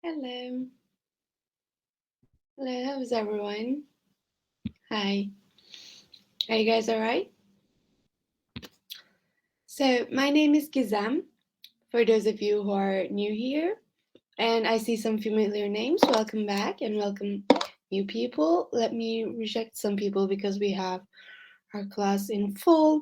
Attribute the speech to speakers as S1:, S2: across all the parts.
S1: Hello. Hello, how's everyone? Hi. Are you guys alright? So, my name is Gizem, for those of you who are new here. And I see some familiar names. Welcome back and welcome new people. Let me reject some people because we have our class in full.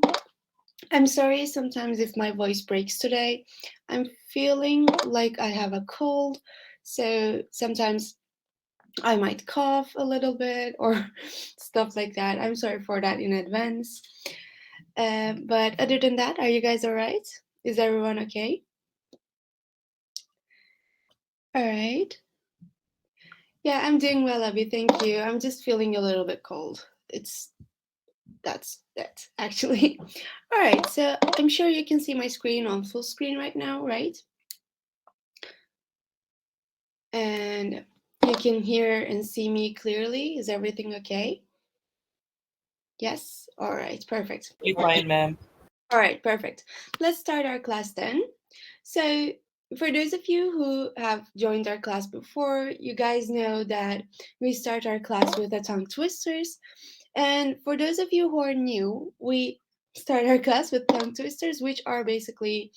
S1: I'm sorry sometimes if my voice breaks today. I'm feeling like I have a cold. So sometimes I might cough a little bit or stuff like that. I'm sorry for that in advance. But other than that, are you guys all right? Is everyone okay? All right. Yeah, I'm doing well, Abby. Thank you. I'm just feeling a little bit cold. That's actually. All right. So I'm sure you can see my screen on full screen right now, right? And you can hear and see me clearly. Is everything okay? Yes? All right, perfect.
S2: Fine, ma'am.
S1: All right, perfect. Let's start our class then. So, for those of you who have joined our class before, you guys know that we start our class with the tongue twisters. And for those of you who are new, we start our class with tongue twisters, which are basically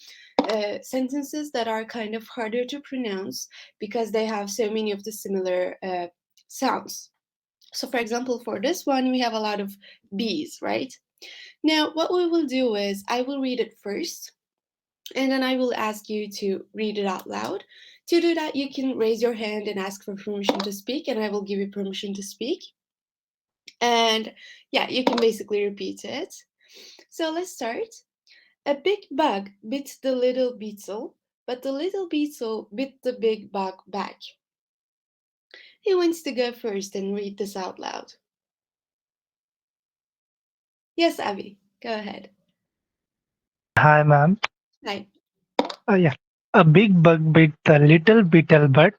S1: sentences that are kind of harder to pronounce because they have so many of the similar sounds. So, for example, for this one, we have a lot of B's, right? Now, what we will do is I will read it first, and then I will ask you to read it out loud. To do that, you can raise your hand and ask for permission to speak, and I will give you permission to speak. And yeah, you can basically repeat it. So let's start. A big bug bit the little beetle, but the little beetle bit the big bug back. Who wants to go first and read this out loud? Yes, Abby, go ahead.
S3: Hi, ma'am.
S1: Hi.
S3: Yeah. A big bug bit the little beetle, but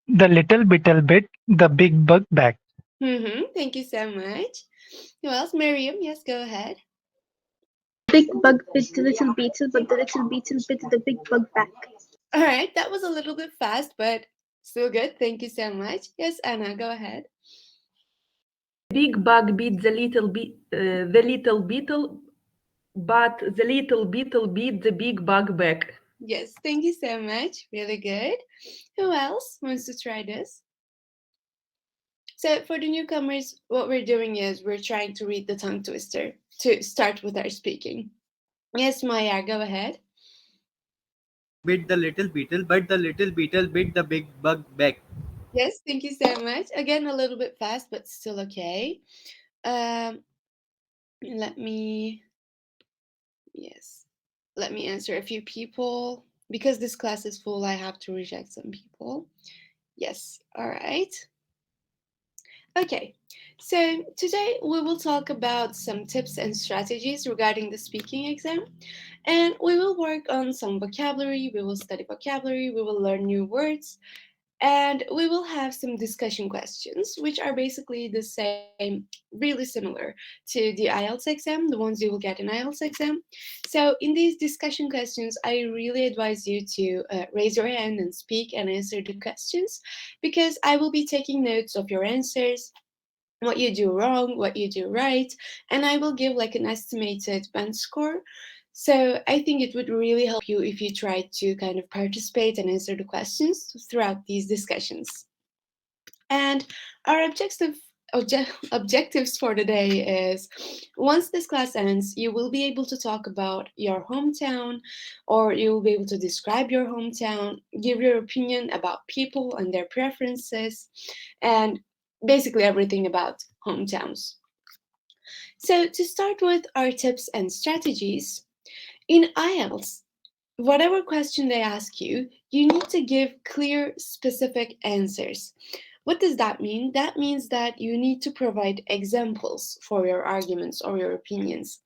S3: the little beetle bit the big bug back.
S1: Thank you so much. Who else? Miriam, yes, go ahead.
S4: Big bug bit the little beetle, but the little beetle bit the big bug back.
S1: All right, that was a little bit fast, but still good. Thank you so much. Yes, Anna, go ahead.
S5: Big bug beat the little beetle, but the little beetle beat the big bug back.
S1: Yes, thank you so much. Really good. Who else wants to try this? So, for the newcomers, what we're doing is we're trying to read the tongue twister to start with our speaking. Yes, Maya, go ahead.
S2: Bit the little beetle, but the little beetle bit the big bug back.
S1: Yes, thank you so much. Again, a little bit fast, but still okay. Um, let me, yes, let me answer a few people. Because this class is full, I have to reject some people. Yes, all right. Okay, so today we will talk about some tips and strategies regarding the speaking exam, and we will work on some vocabulary, we will study vocabulary, we will learn new words, and we will have some discussion questions, which are basically the same, really similar to the IELTS exam, the ones you will get in IELTS exam. So, in these discussion questions, I really advise you to raise your hand and speak and answer the questions because I will be taking notes of your answers, what you do wrong, what you do right, and I will give like an estimated band score. So I think it would really help you if you try to kind of participate and answer the questions throughout these discussions. And our objectives for the day is once this class ends, you will be able to talk about your hometown, or you will be able to describe your hometown, give your opinion about people and their preferences, and basically everything about hometowns. So, to start with our tips and strategies, in IELTS, whatever question they ask you, you need to give clear, specific answers. What does that mean? That means that you need to provide examples for your arguments or your opinions.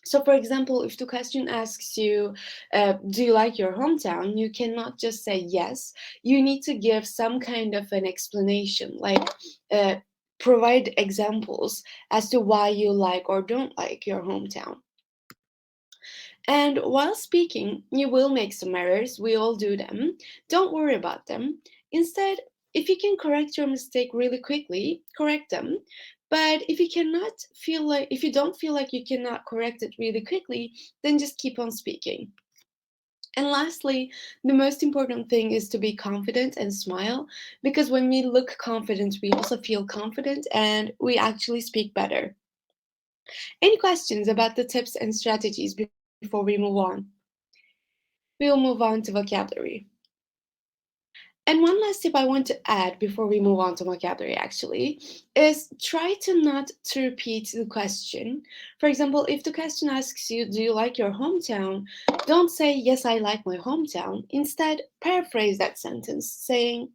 S1: So, for example, if the question asks you, do you like your hometown? You cannot just say yes. You need to give some kind of an explanation, like uh, provide examples as to why you like or don't like your hometown. And while speaking, you will make some errors. We all do them. Don't worry about them. Instead, if you can correct your mistake really quickly, correct them. But if you don't feel like you cannot correct it really quickly, then just keep on speaking. And lastly, the most important thing is to be confident and smile, because when we look confident, we also feel confident and we actually speak better. Any questions about the tips and strategies before we move on? We'll move on to vocabulary. And one last tip I want to add before we move on to vocabulary actually is try to not to repeat the question. For example, if the question asks you, do you like your hometown? Don't say, yes, I like my hometown. Instead, paraphrase that sentence saying,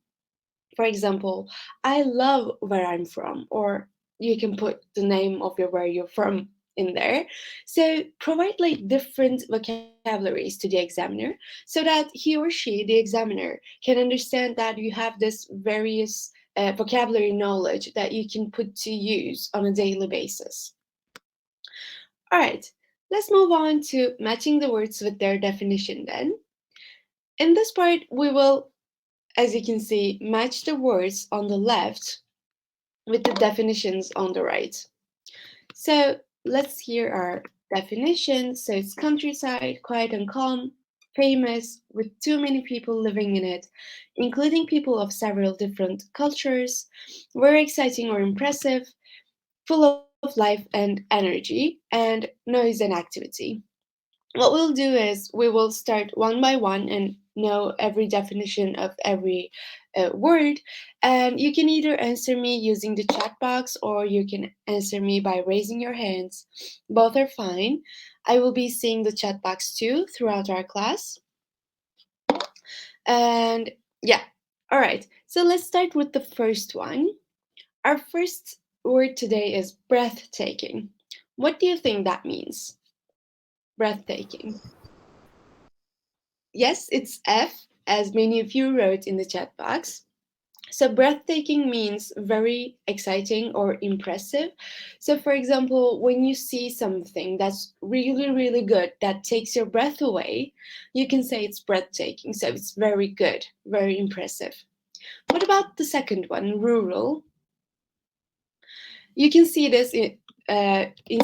S1: for example, I love where I'm from, or you can put the name of where you're from in there. So provide like different vocabularies to the examiner so that he or she, the examiner, can understand that you have this various vocabulary knowledge that you can put to use on a daily basis. All right, let's move on to matching the words with their definition then. In this part, we will, as you can see, match the words on the left with the definitions on the right. So let's hear our definition. So it's countryside, quiet and calm, famous, with too many people living in it, including people of several different cultures, very exciting or impressive, full of life and energy, and noise and activity. What we'll do is we will start one by one and know every definition of every word. And you can either answer me using the chat box or you can answer me by raising your hands. Both are fine. I will be seeing the chat box too throughout our class. And yeah, all right. So let's start with the first one. Our first word today is breathtaking. What do you think that means? Breathtaking. Yes, it's F, as many of you wrote in the chat box. So breathtaking means very exciting or impressive. So for example, when you see something that's really, really good, that takes your breath away, you can say it's breathtaking. So it's very good, very impressive. What about the second one, rural? You can see this in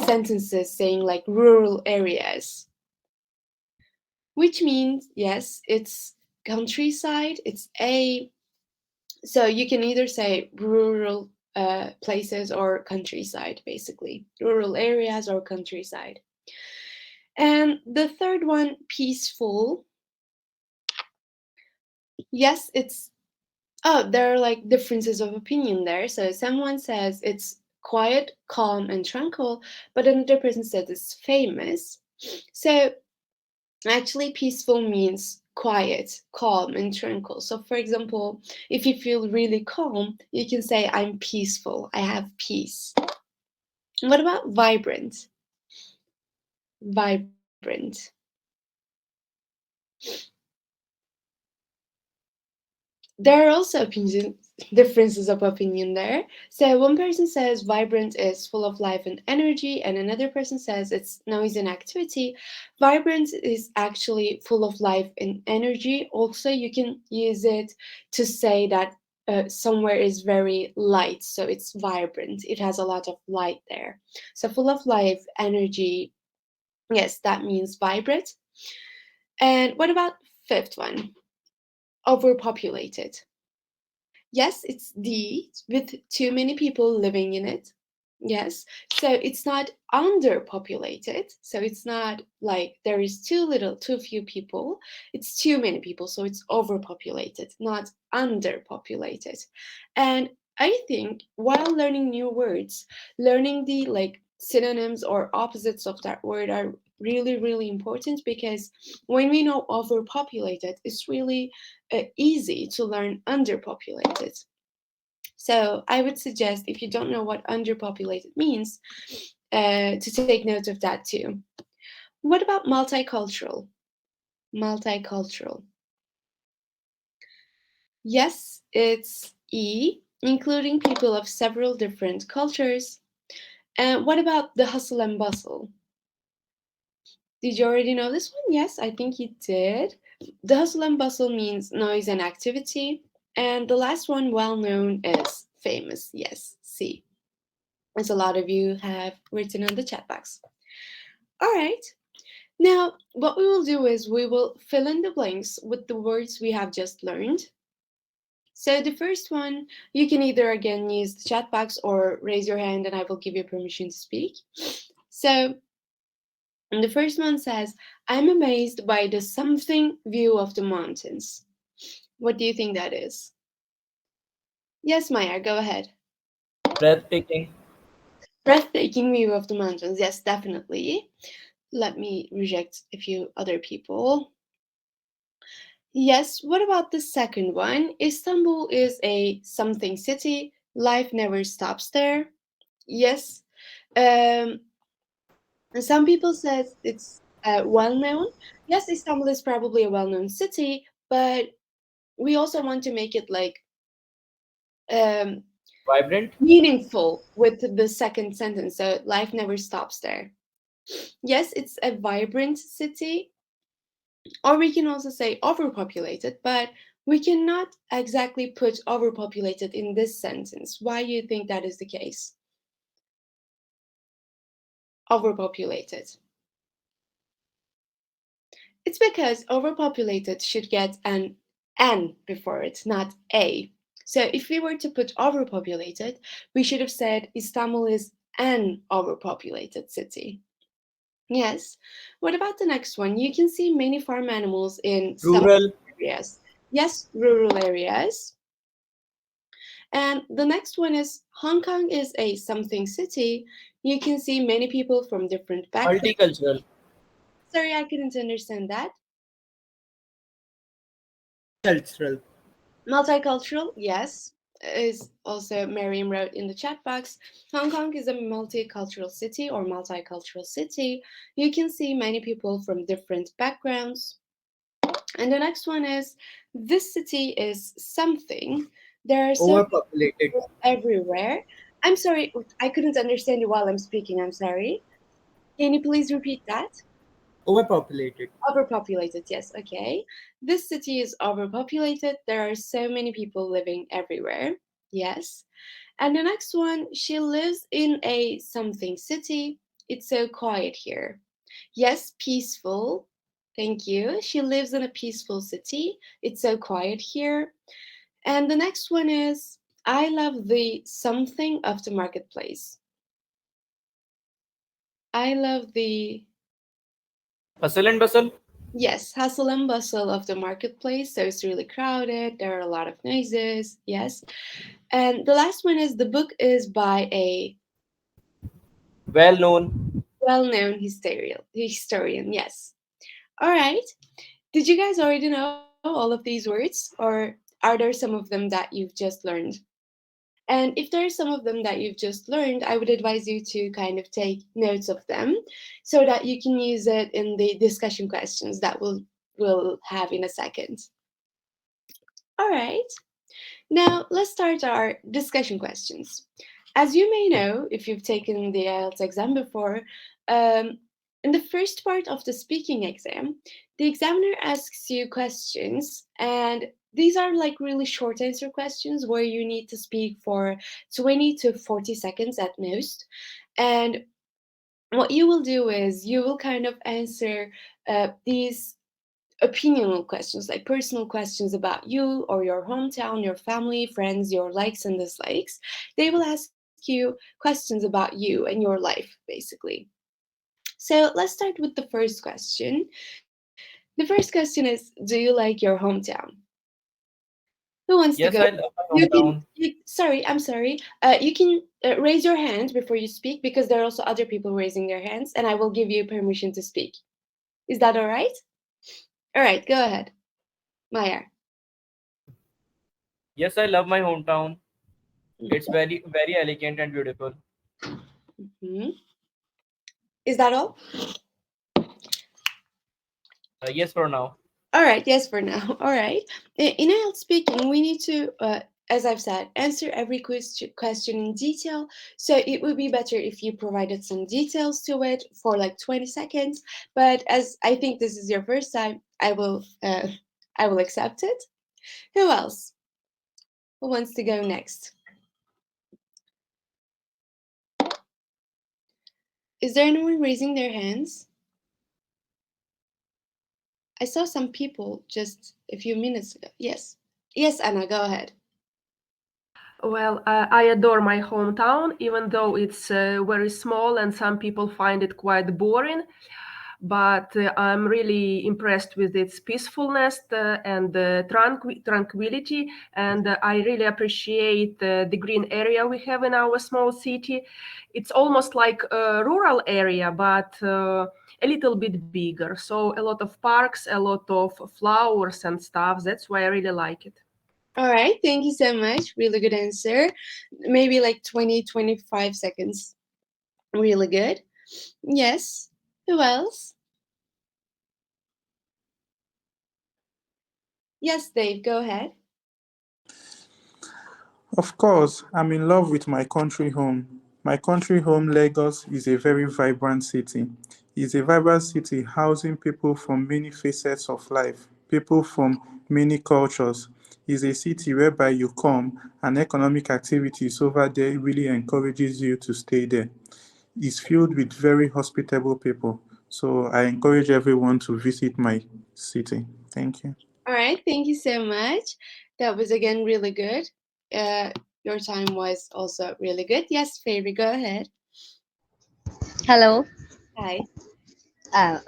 S1: sentences saying like rural areas, which means, yes, it's countryside, it's A. So you can either say rural places or countryside, basically. Rural areas or countryside. And the third one, peaceful. Yes, it's, oh, there are like differences of opinion there. So someone says it's quiet, calm, and tranquil, but another person says it's famous. So actually, peaceful means quiet, calm, and tranquil. So, for example, if you feel really calm, you can say, I'm peaceful, I have peace. What about vibrant? Vibrant. There are also differences of opinion there. So one person says vibrant is full of life and energy, and another person says it's noise and activity. Vibrant is actually full of life and energy. Also, you can use it to say that somewhere is very light, so it's vibrant. It has a lot of light there. So full of life, energy. Yes, that means vibrant. And what about fifth one? Overpopulated. Yes, it's D with too many people living in it. Yes, so it's not underpopulated. So it's not like there is too few people. It's too many people, so it's overpopulated, not underpopulated. And I think while learning new words, learning the like synonyms or opposites of that word are really, really important, because when we know overpopulated, it's really easy to learn underpopulated. So I would suggest, if you don't know what underpopulated means, to take note of that too. What about multicultural? Multicultural. Yes, it's E, including people of several different cultures. And what about the hustle and bustle? Did you already know this one? Yes, I think you did. The hustle and bustle means noise and activity. And the last one, well known, is famous. Yes, C. As a lot of you have written on the chat box. All right. Now, what we will do is we will fill in the blanks with the words we have just learned. So the first one, you can either again use the chat box or raise your hand and I will give you permission to speak. So the first one says, I'm amazed by the something view of the mountains. What do you think that is? Yes, Maya, go ahead.
S2: Breathtaking.
S1: Breathtaking view of the mountains. Yes, definitely. Let me reject a few other people. Yes, what about the second one? Istanbul is a something city. Life never stops there. Yes. And some people said it's well known. Yes, Istanbul is probably a well known city, but we also want to make it like um,
S2: Vibrant.
S1: meaningful with the second sentence. So life never stops there. Yes, it's a vibrant city, or we can also say overpopulated, but we cannot exactly put overpopulated in this sentence. Why do you think that is the case? Overpopulated. It's because overpopulated should get an N before it, not A. So if we were to put overpopulated, we should have said Istanbul is an overpopulated city. Yes. What about the next one? You can see many farm animals in some
S2: Rural.
S1: areas. Yes, rural areas. And the next one is Hong Kong is a something city. You can see many people from different backgrounds.
S2: Multicultural.
S1: Sorry, I couldn't understand that.
S2: Cultural.
S1: Multicultural, yes, is also Miriam wrote in the chat box. Hong Kong is a multicultural city or multicultural city. You can see many people from different backgrounds. And the next one is this city is something. There are so many
S2: Overpopulated.
S1: people everywhere. I'm sorry, I couldn't understand you while I'm speaking. I'm sorry. Can you please repeat that?
S2: Overpopulated.
S1: Overpopulated, yes, okay. This city is overpopulated. There are so many people living everywhere. Yes. And the next one, she lives in a something city. It's so quiet here. Yes, peaceful. Thank you. She lives in a peaceful city. It's so quiet here. And the next one is, I love the something of the marketplace. I love the
S2: Hustle and bustle.
S1: Yes, hustle and bustle of the marketplace. So it's really crowded. There are a lot of noises. Yes. And the last one is the book is by a
S2: Well known.
S1: well-known historian. Yes. All right. Did you guys already know all of these words, or are there some of them that you've just learned? And if there are some of them that you've just learned, I would advise you to kind of take notes of them so that you can use it in the discussion questions that we'll have in a second. All right. Now, let's start our discussion questions. As you may know, if you've taken the IELTS exam before, um, in the first part of the speaking exam, the examiner asks you questions, and these are like really short answer questions where you need to speak for 20 to 40 seconds at most. And what you will do is you will kind of answer these opinional questions, like personal questions about you or your hometown, your family, friends, your likes and dislikes. They will ask you questions about you and your life, basically. So let's start with the first question. The first question is, do you like your hometown? Who wants to go?
S2: Yes, I love my
S1: You can,
S2: hometown.
S1: sorry, I'm sorry. You can raise your hand before you speak because there are also other people raising their hands, and I will give you permission to speak. Is that all right? All right, go ahead, Maya.
S2: Yes, I love my hometown. It's
S1: Mhm.
S2: very, very elegant and beautiful.
S1: Is that all?
S2: Yes, for now.
S1: All right, yes, for now. All right. In IELTS speaking, we need to, as I've said, answer every question in detail. So it would be better if you provided some details to it for like 20 seconds. But as I think this is your first time, I will accept it. Who else? Who wants to go next? Is there anyone raising their hands? I saw some people just a few minutes ago. Yes. Yes, Anna, go ahead.
S5: Well, I adore my hometown, even though it's very small and some people find it quite boring. But I'm really impressed with its peacefulness and tranquility. And I really appreciate the green area we have in our small city. It's almost like a rural area, but a little bit bigger. So a lot of parks, a lot of flowers and stuff. That's why I really like it.
S1: All right, thank you so much. Really good answer. Maybe like 20, 25 seconds. Really good. Yes. Who else? Yes, Dave, go ahead.
S6: Of course, I'm in love with my country home. My country home, Lagos, is a very vibrant city. It's a vibrant city housing people from many facets of life, people from many cultures. It's a city whereby you come and economic activities over there really encourages you to stay there. It's filled with very hospitable people. So I encourage everyone to visit my city. Thank you.
S1: All right, thank you so much. That was again really good. Your time was also really good. Yes, Fairy, go ahead.
S7: Hello.
S1: Hi.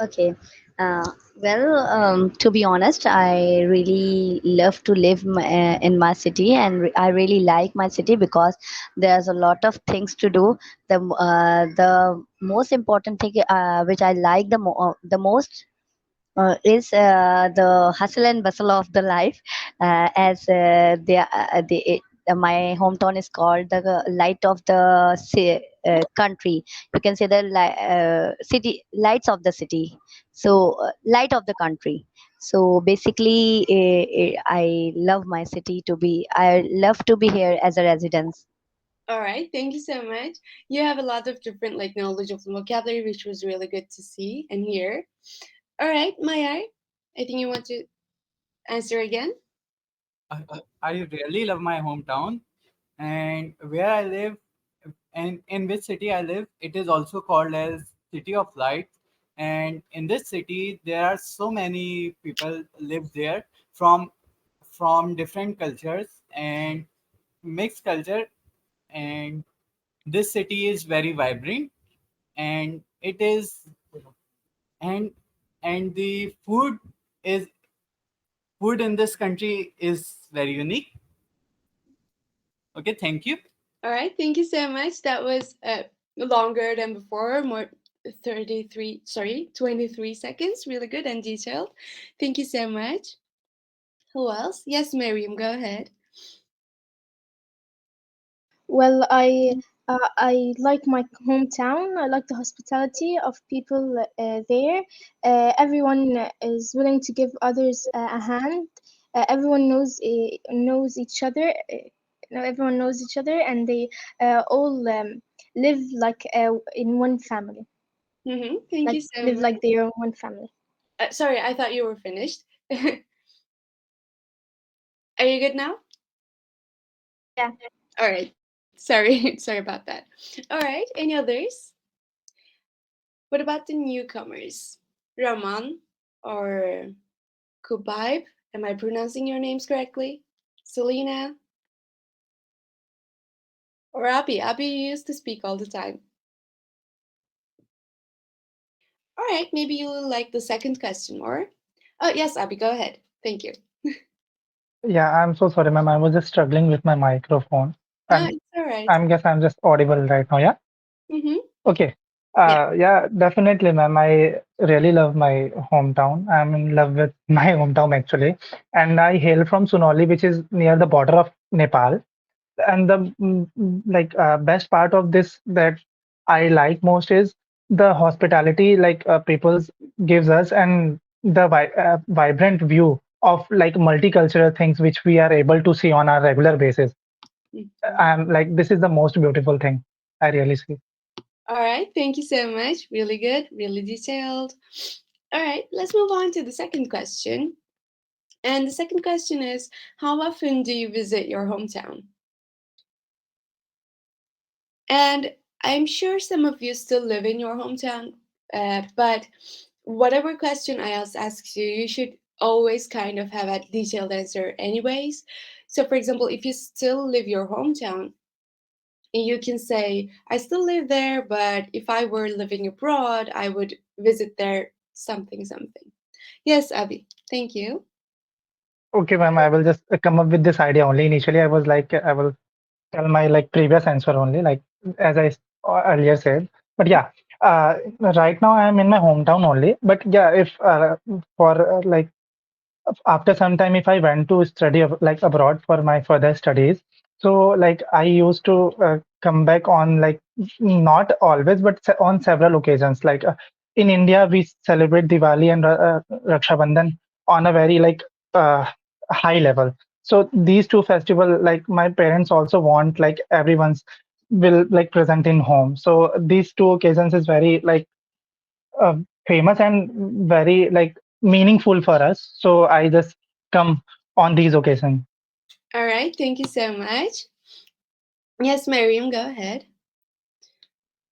S7: Okay. To be honest, I really love to live in my city, and I really like my city because there's a lot of things to do. The most important thing which I like the most is the hustle and bustle of the life, as my hometown is called the light of the country. You can say the city lights of the city. So light of the country. So basically, I love my city to be. I love to be here as a residence.
S1: All right, thank you so much. You have a lot of different like knowledge of the vocabulary, which was really good to see and hear. All right, Maya, I think you want to answer again.
S2: I really love my hometown and where I live and in which city I live, it is also called as City of Light. And in this city, there are so many people live there from different cultures and mixed culture. And this city is very vibrant, and it is and the is food in this country is very unique. Okay, thank you.
S1: All right, thank you so much. That was longer than before, more 23 seconds. Really good and detailed. Thank you so much. Who else? Yes, Miriam, go ahead.
S4: Well, I like my hometown. I like the hospitality of people there. Everyone is willing to give others a hand. Everyone knows each other. Everyone knows each other, and they all live like in one family.
S1: Thank you
S4: Like
S1: so
S4: live
S1: much.
S4: like they are one family.
S1: Sorry, I thought you were finished. Are you good now?
S4: Yeah.
S1: All right. Sorry, sorry about that. All right. Any others? What about the newcomers? Raman or Kubaib? Am I pronouncing your names correctly? Selena or Abby? Abby used to speak all the time. All right, maybe you'll like the second question more. Oh, yes, Abby, go ahead. Thank you.
S3: Yeah, I'm so sorry, ma'am. I was just struggling with my microphone,
S1: No,
S3: and
S1: it's all right.
S3: I'm just audible right now. Yeah.
S1: Mm-hmm.
S3: Okay.
S1: Yeah.
S3: Yeah, definitely, ma'am. I really love my hometown. I'm in love with my hometown actually, and I hail from Sunoli, which is near the border of Nepal. And the best part of this that I like most is the hospitality people's gives us, and the vibrant view of like multicultural things which we are able to see on a regular basis. Like this is the most beautiful thing I really see.
S1: All right, thank you so much. Really good, really detailed. All right, let's move on to the second question. And the second question is, how often do you visit your hometown? And I'm sure some of you still live in your hometown, but whatever question IELTS asks you, you should always kind of have a detailed answer anyways. So for example, if you still live your hometown, you can say, I still live there, but if I were living abroad, I would visit there something something. Yes, Abby, thank you.
S3: Okay, ma'am, I will just come up with this idea only. Initially, I was like, I will tell my like previous answer only, like as earlier said. But yeah, right now I am in my hometown only. But yeah, if for like after some time if I went to study like abroad for my further studies, so like I used to come back on like not always but on several occasions, like in India we celebrate Diwali and Raksha Bandhan on a very like uh, high level. So these two festival, like my parents also want like everyone's will like present in home, so these two occasions is very like famous and very like meaningful for us. So I just come on these occasions.
S1: All right, thank you so much. Yes, Miriam, go ahead.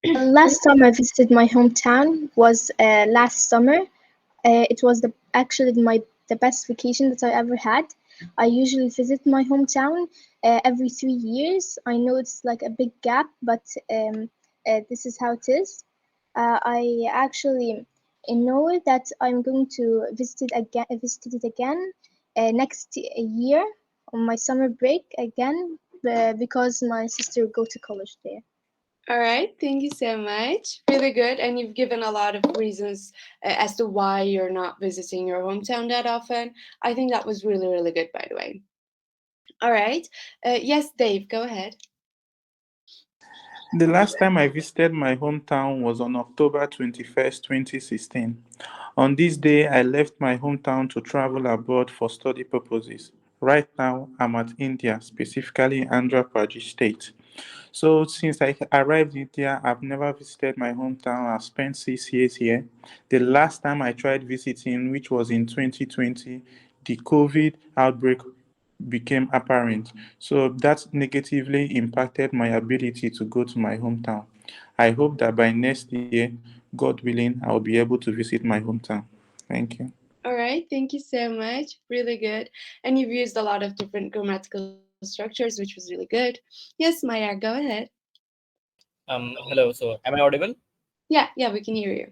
S4: Last time I visited my hometown was last summer. It was actually the best vacation that I ever had. I usually visit my hometown every 3 years. I know it's like a big gap, but this is how it is. I actually know that I'm going to visit it again next year on my summer break again because my sister go to college there.
S1: All right, thank you so much. Really good. And you've given a lot of reasons as to why you're not visiting your hometown that often. I think that was really, really good, by the way. All right. Yes, Dave, go ahead.
S6: The last time I visited my hometown was on October 21st, 2016. On this day, I left my hometown to travel abroad for study purposes. Right now, I'm at India, specifically Andhra Pradesh state. So, since I arrived in India, I've never visited my hometown. I've spent 6 years here. The last time I tried visiting, which was in 2020, the COVID outbreak became apparent. So that negatively impacted my ability to go to my hometown. I hope that by next year, God willing, I'll be able to visit my hometown. Thank you.
S1: All right, thank you so much. Really good. And you've used a lot of different grammatical structures, which was really good. Yes, Maya, go ahead.
S8: Hello. So, am I audible?
S1: Yeah, we can hear you.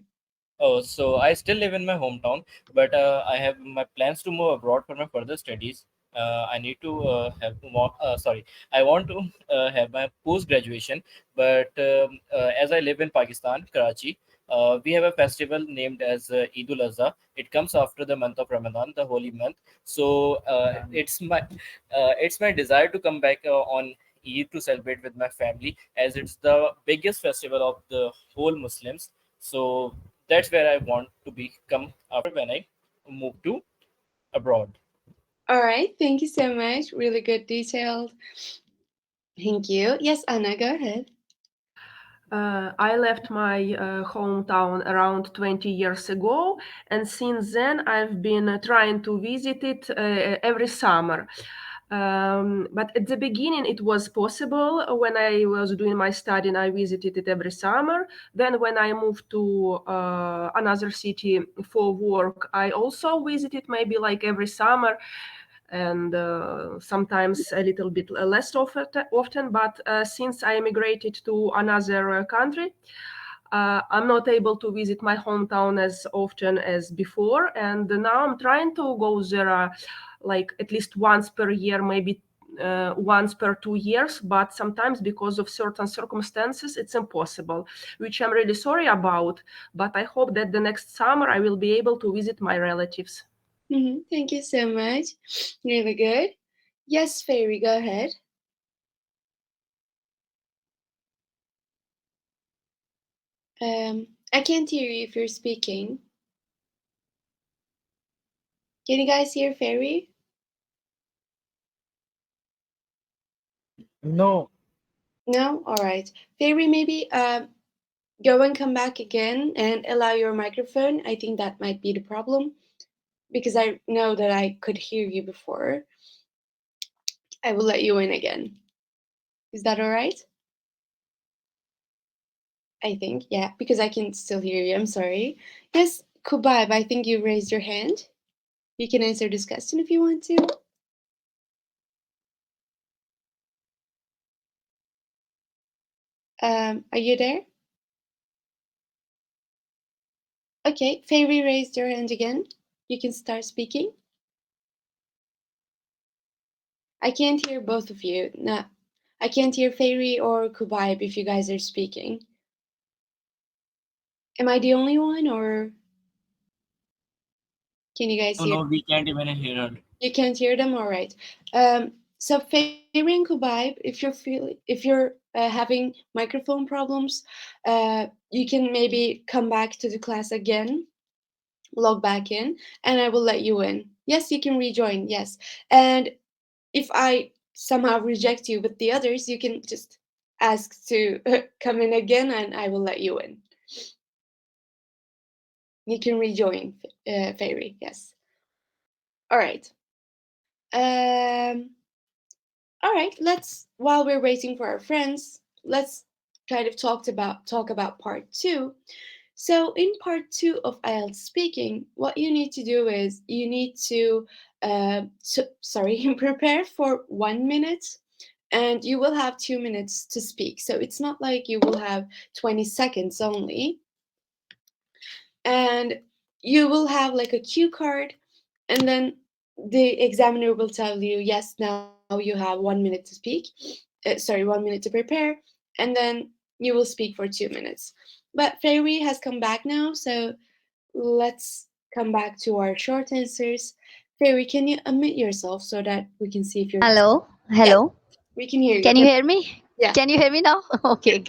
S8: Oh, so I still live in my hometown, but I have my plans to move abroad for my further studies. I need to have more. Sorry, I want to have my post graduation, but as I live in Pakistan, Karachi, we have a festival named as Eid ul Adha. It comes after the month of Ramadan, the holy month. So it's my desire to come back on Eid to celebrate with my family, as it's the biggest festival of the whole Muslims. So that's where I want to become after when I move to abroad.
S1: All right, thank you so much. Really good detailed. Thank you. Yes, Anna, go ahead.
S5: I left my hometown around 20 years ago, and since then I've been trying to visit it every summer. But at the beginning, it was possible when I was doing my study, and I visited it every summer. Then, when I moved to another city for work, I also visited maybe like every summer and sometimes a little bit less often. But since I immigrated to another country, I'm not able to visit my hometown as often as before. And now I'm trying to go there like at least once per year, maybe once per 2 years. But sometimes, because of certain circumstances, it's impossible, which I'm really sorry about. But I hope that the next summer I will be able to visit my relatives.
S1: Thank you so much. Really good. Yes, Fairy, go ahead. I can't hear you if you're speaking. Can you guys hear Fairy?
S2: No,
S1: No? All right. Fairy, maybe go and come back again and allow your microphone. I think that might be the problem. because I know that I could hear you before, I will let you in again. Is that all right? I think, yeah, because I can still hear you. I'm sorry. Yes, Kubaib, I think you raised your hand. You can answer this question if you want to. Are you there? Okay, Fairy raised your hand again. You can start speaking. I can't hear both of you. No, I can't hear Fairy or Kubaib if you guys are speaking. Am I the only one, or can you guys
S8: No,
S1: hear?
S8: no, we can't even hear her.
S1: You can't hear them? All right. So Fairy and Kubaib, if you're having microphone problems, you can maybe come back to the class again, log back in, and I will let you in. Yes, you can rejoin. Yes, and if I somehow reject you with the others, you can just ask to come in again, and I will let you in. You can rejoin, Fairy. Yes. All right. Um. All right, let's, while we're waiting for our friends, let's kind of talk about part 2. So in part 2 of IELTS speaking, what you need to do is you need to prepare for 1 minute, and you will have 2 minutes to speak. So it's not like you will have 20 seconds only, and you will have like a cue card, and then the examiner will tell you, yes, now you have 1 minute to speak, 1 minute to prepare, and then you will speak for 2 minutes. But Fairy has come back now, so let's come back to our short answers. Fairy, can you unmute yourself so that we can see if you're...
S7: Hello,
S1: Yes,
S7: hello.
S1: we can hear you.
S7: Can you hear me?
S1: Yeah.
S7: Can you hear me now? Okay,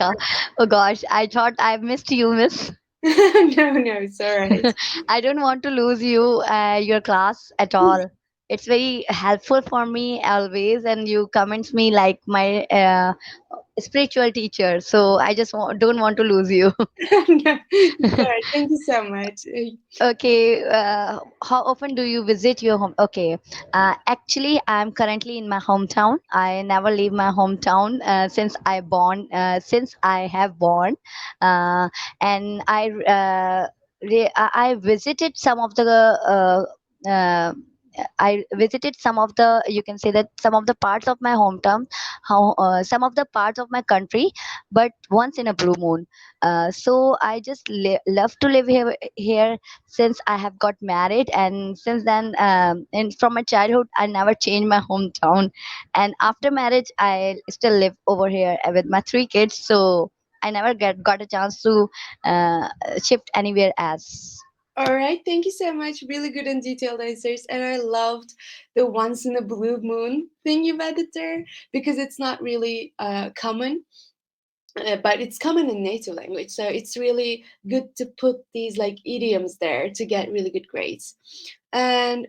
S7: oh gosh, I thought I missed you, miss.
S1: No, it's all right.
S7: I don't want to lose you, your class at all. It's very helpful for me always, and you comments me like my spiritual teacher. So I just don't want to lose you.
S1: No, it's all right. Thank you so much.
S7: Okay, how often do you visit your home? Okay, actually, I'm currently in my hometown. I never leave my hometown since I have born, uh, and I visited some of the. Uh, I visited some of the, you can say that some of the parts of my hometown, some of the parts of my country, but once in a blue moon. So I just love to live here since I have got married, and since then, and from my childhood, I never changed my hometown. And after marriage, I still live over here with my 3 kids. So I never got a chance to uh, shift anywhere else.
S1: All right, thank you so much. Really good and detailed answers. And I loved the once in a blue moon thing you've added there, because it's not really common, but it's common in native language. So it's really good to put these like idioms there to get really good grades. And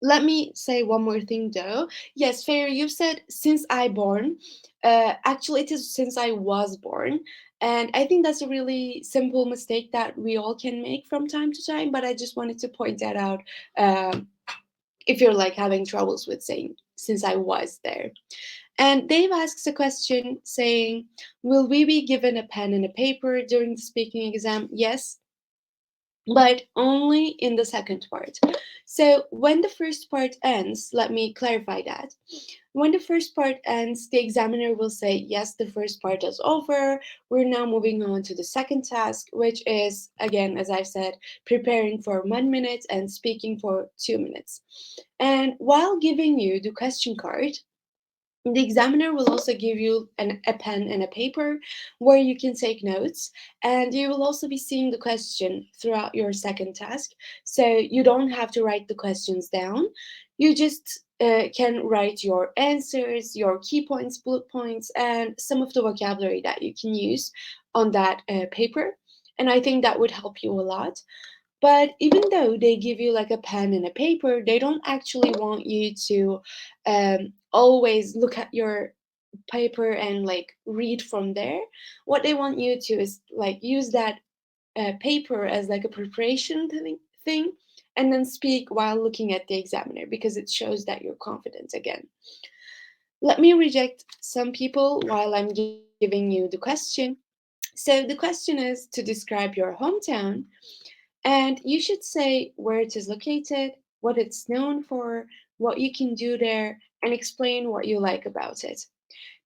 S1: let me say one more thing though. Yes, Fair, you've said since I born. Actually, it is since I was born. And I think that's a really simple mistake that we all can make from time to time. But I just wanted to point that out, if you're like having troubles with saying since I was there. And Dave asks a question saying, will we be given a pen and a paper during the speaking exam? Yes, but only in the second part. So when the first part ends, let me clarify that. When the first part ends, the examiner will say, yes, the first part is over. We're now moving on to the second task, which is, again, as I've said, preparing for 1 minute and speaking for 2 minutes. And while giving you the question card, the examiner will also give you a pen and a paper where you can take notes, and you will also be seeing the question throughout your second task. So you don't have to write the questions down. You just can write your answers, your key points, bullet points, and some of the vocabulary that you can use on that paper. And I think that would help you a lot. But even though they give you like a pen and a paper, they don't actually want you to always look at your paper and like read from there. What they want you to is like use that paper as like a preparation thing, and then speak while looking at the examiner because it shows that you're confident again. Let me reject some people while I'm giving you the question. So the question is to describe your hometown, and you should say where it is located, what it's known for, what you can do there, and explain what you like about it.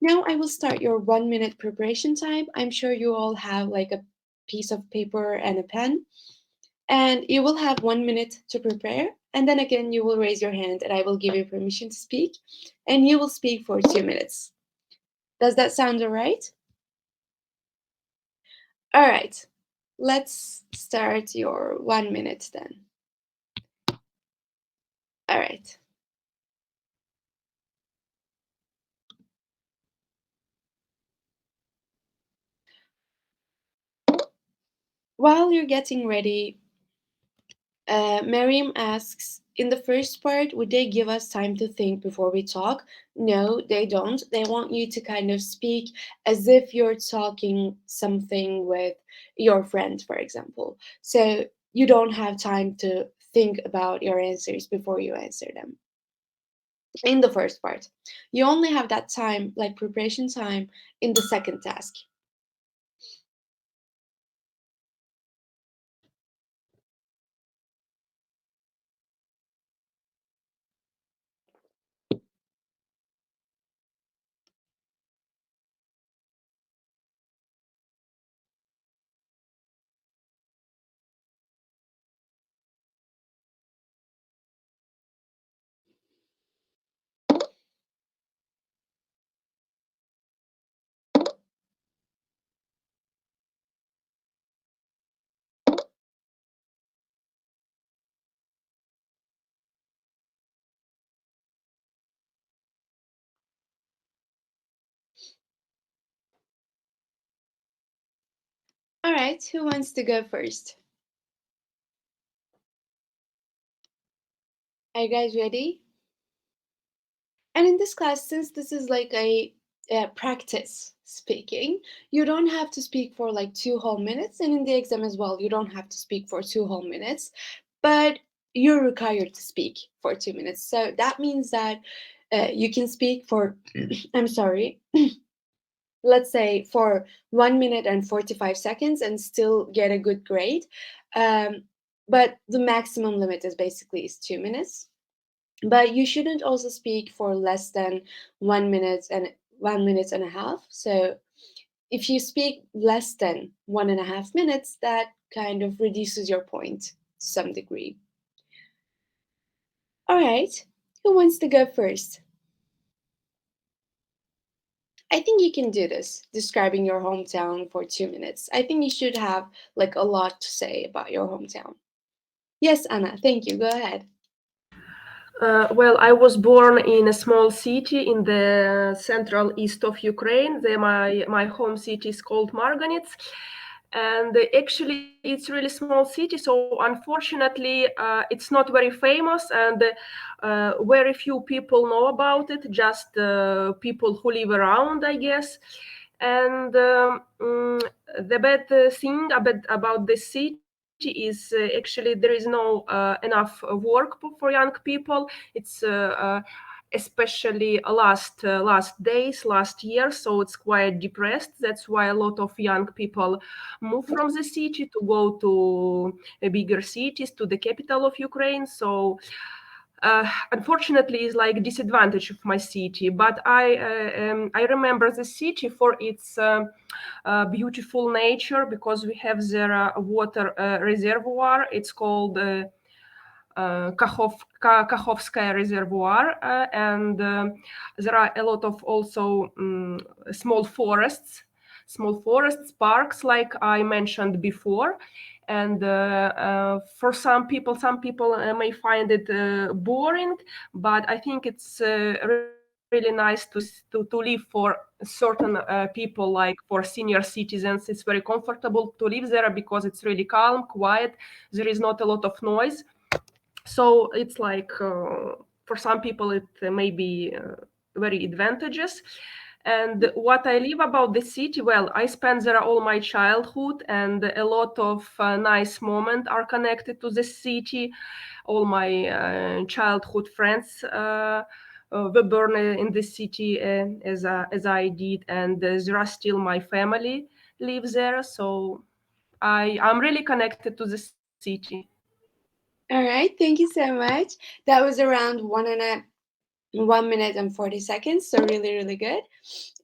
S1: Now I will start your 1 minute preparation time. I'm sure you all have like a piece of paper and a pen, and you will have 1 minute to prepare. And then again, you will raise your hand and I will give you permission to speak, and you will speak for 2 minutes. Does that sound all right? All right, let's start your 1 minute then. All right. While you're getting ready, Miriam asks, in the first part, would they give us time to think before we talk? No, they don't. They want you to kind of speak as if you're talking something with your friend, for example. So you don't have time to think about your answers before you answer them. In the first part, you only have that time, like preparation time, in the second task. All right, who wants to go first? Are you guys ready? And in this class, since this is like a practice speaking, you don't have to speak for like 2 whole minutes. And in the exam as well, you don't have to speak for 2 whole minutes, but you're required to speak for 2 minutes. So that means that you can speak for, I'm sorry, let's say for 1 minute and 45 seconds and still get a good grade. But the maximum limit is basically is 2 minutes. But you shouldn't also speak for less than 1 minute and 1 minute and a half. So if you speak less than 1.5 minutes, that kind of reduces your point to some degree. All right, who wants to go first? I think you can do this, describing your hometown for 2 minutes. I think you should have like a lot to say about your hometown. Yes, Anna, thank you. Go ahead.
S5: Well, I was born in a small city in the central east of Ukraine. My home city is called Marganets. And actually, it's really small city. So unfortunately, it's not very famous, and very few people know about it. Just people who live around, I guess. And the bad thing about the city is actually there is no enough work for young people. It's especially last days, last year, so it's quite depressed. That's why a lot of young people move from the city to go to bigger cities, to the capital of Ukraine. So unfortunately is like disadvantage of my city, but I remember the city for its beautiful nature, because we have there a water reservoir. It's called Kakhovskaya reservoir, and there are a lot of also small forests, parks, like I mentioned before. And for some people may find it boring, but I think it's really nice to live for certain people, like for senior citizens. It's very comfortable to live there because it's really calm, quiet. There is not a lot of noise. So it's like for some people it may be very advantageous. And what I love about the city, well, I spent there all my childhood, and a lot of nice moments are connected to the city. All my childhood friends were born in the city as I did, and there are still my family live there. So I'm really connected to the city.
S1: All right, thank you so much. That was around 1 minute and 40 seconds, so really, really good.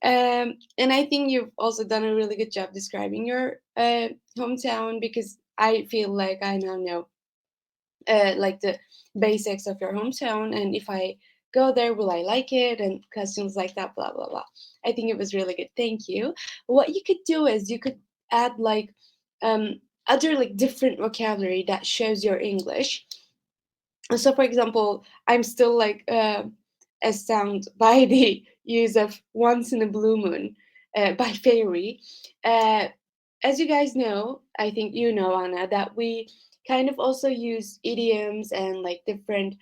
S1: And I think you've also done a really good job describing your hometown, because I feel like I now know like the basics of your hometown, and if I go there, will I like it, and questions like that, blah blah blah. I think it was really good. Thank you. What you could do is you could add like other like different vocabulary that shows your English. So for example, I'm still like astounded by the use of once in a blue moon by fairy. uh, as you guys know, I think you know, Anna, that we kind of also use idioms and like different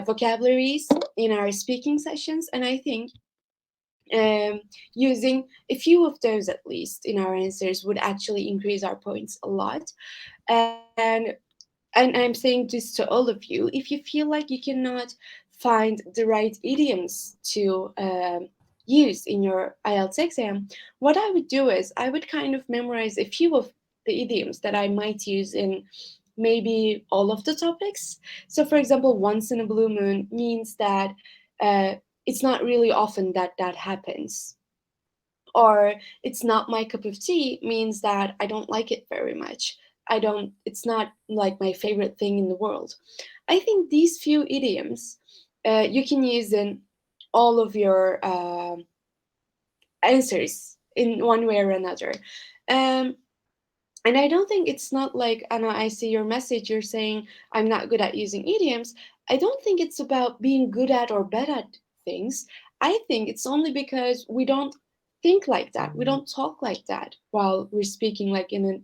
S1: vocabularies in our speaking sessions, and I think um, using a few of those at least in our answers would actually increase our points a lot. And I'm saying this to all of you: if you feel like you cannot find the right idioms to use in your IELTS exam, what I would do is I would kind of memorize a few of the idioms that I might use in maybe all of the topics. So, for example, once in a blue moon means that uh, it's not really often that that happens, or it's not my cup of tea means that I don't like it very much. It's not like my favorite thing in the world. I think these few idioms you can use in all of your answers in one way or another. Um, and I don't think it's not like, Anna, I see your message, you're saying I'm not good at using idioms. I don't think it's about being good at or bad at things. I think it's only because we don't think like that. We don't talk like that while we're speaking like in a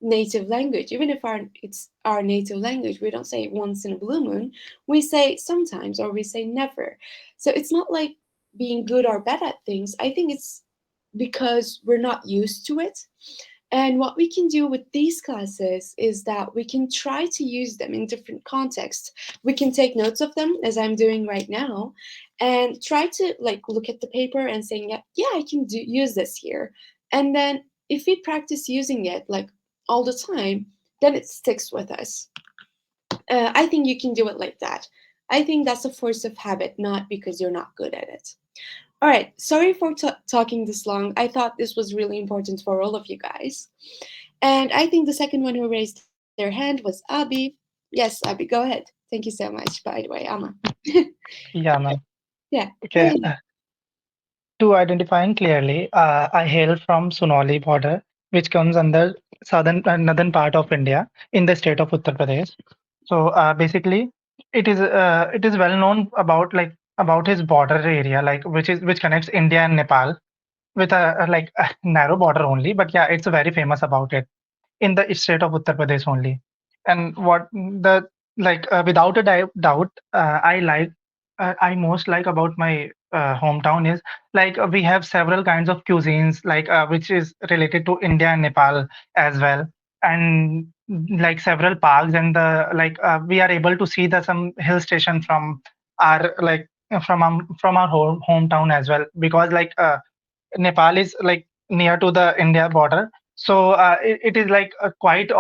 S1: native language. Even if it's our native language, we don't say once in a blue moon. We say sometimes, or we say never. So it's not like being good or bad at things. I think it's because we're not used to it. And what we can do with these classes is that we can try to use them in different contexts. We can take notes of them, as I'm doing right now, and try to like look at the paper and saying, yeah, yeah, I can use this here. And then if we practice using it like all the time, then it sticks with us. I think you can do it like that. I think that's a force of habit, not because you're not good at it. All right, sorry for talking this long. I thought this was really important for all of you guys. And I think the second one who raised their hand was Abi. Yes, Abi, go ahead. Thank you so much, by the way, Amma.
S3: Yeah, ma'am.
S1: Yeah, go
S3: Okay.
S1: ahead.
S3: To identifying clearly, I hail from Sonali border, which comes under northern part of India in the state of Uttar Pradesh. So basically, it is well known about about his border area, like which connects India and Nepal with a narrow border only. But yeah, it's very famous about it in the state of Uttar Pradesh only. And what the without a doubt, I most like about my hometown is we have several kinds of cuisines which is related to India and Nepal as well, and like several parks and the we are able to see the some hill station from our from our hometown as well, because Nepal is near to the India border. So it is quite.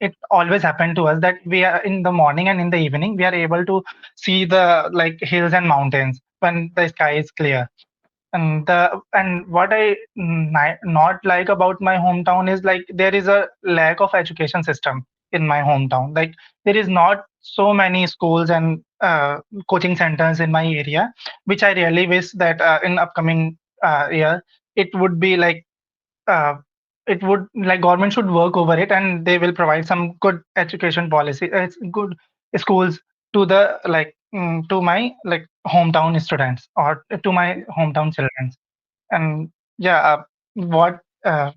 S3: It always happened to us that we are in the morning and in the evening we are able to see the hills and mountains when the sky is clear. And what I not like about my hometown is there is a lack of education system in my hometown. Like there is not so many schools and coaching centers in my area, which I really wish that in upcoming year it would be uh, it would government should work over it and they will provide some good education policy, good schools to the to my hometown students or to my hometown children. And yeah, what I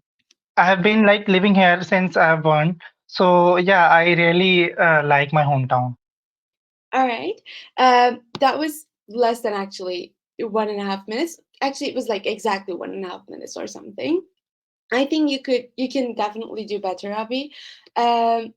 S3: have been living here since I was born. So yeah, I really like my hometown.
S1: All right. That was less than actually 1.5 minutes. actually it was like exactly 1.5 minutes or something. I think you can definitely do better, Abby. Um,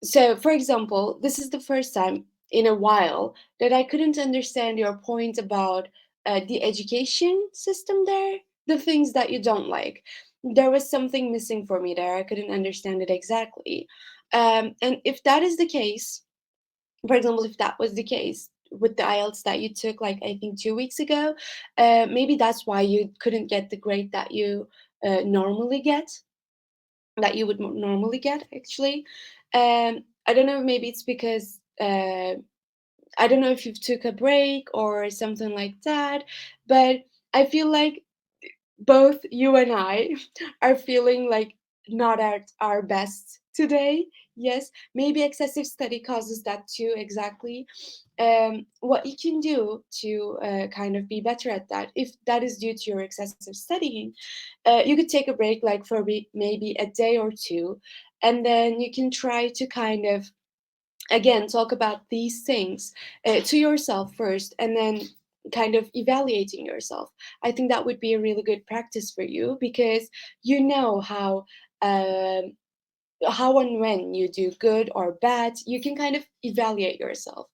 S1: so, for example, this is the first time in a while that I couldn't understand your point about the education system there, the things that you don't like. There was something missing for me there. I couldn't understand it exactly. And if that is the case, for example, if that was the case with the IELTS that you took, like I think 2 weeks ago, maybe that's why you couldn't get the grade that you normally get, that you would normally get actually. I don't know, maybe it's because I don't know if you took a break or something like that, but I feel like both you and I are feeling like not at our best today. Yes, maybe excessive study causes that too, exactly. What you can do to kind of be better at that, if that is due to your excessive studying, you could take a break, like for maybe a day or two, and then you can try to kind of again talk about these things to yourself first, and then kind of evaluating yourself. I think that would be a really good practice for you, because you know how and when you do good or bad, you can kind of evaluate yourself.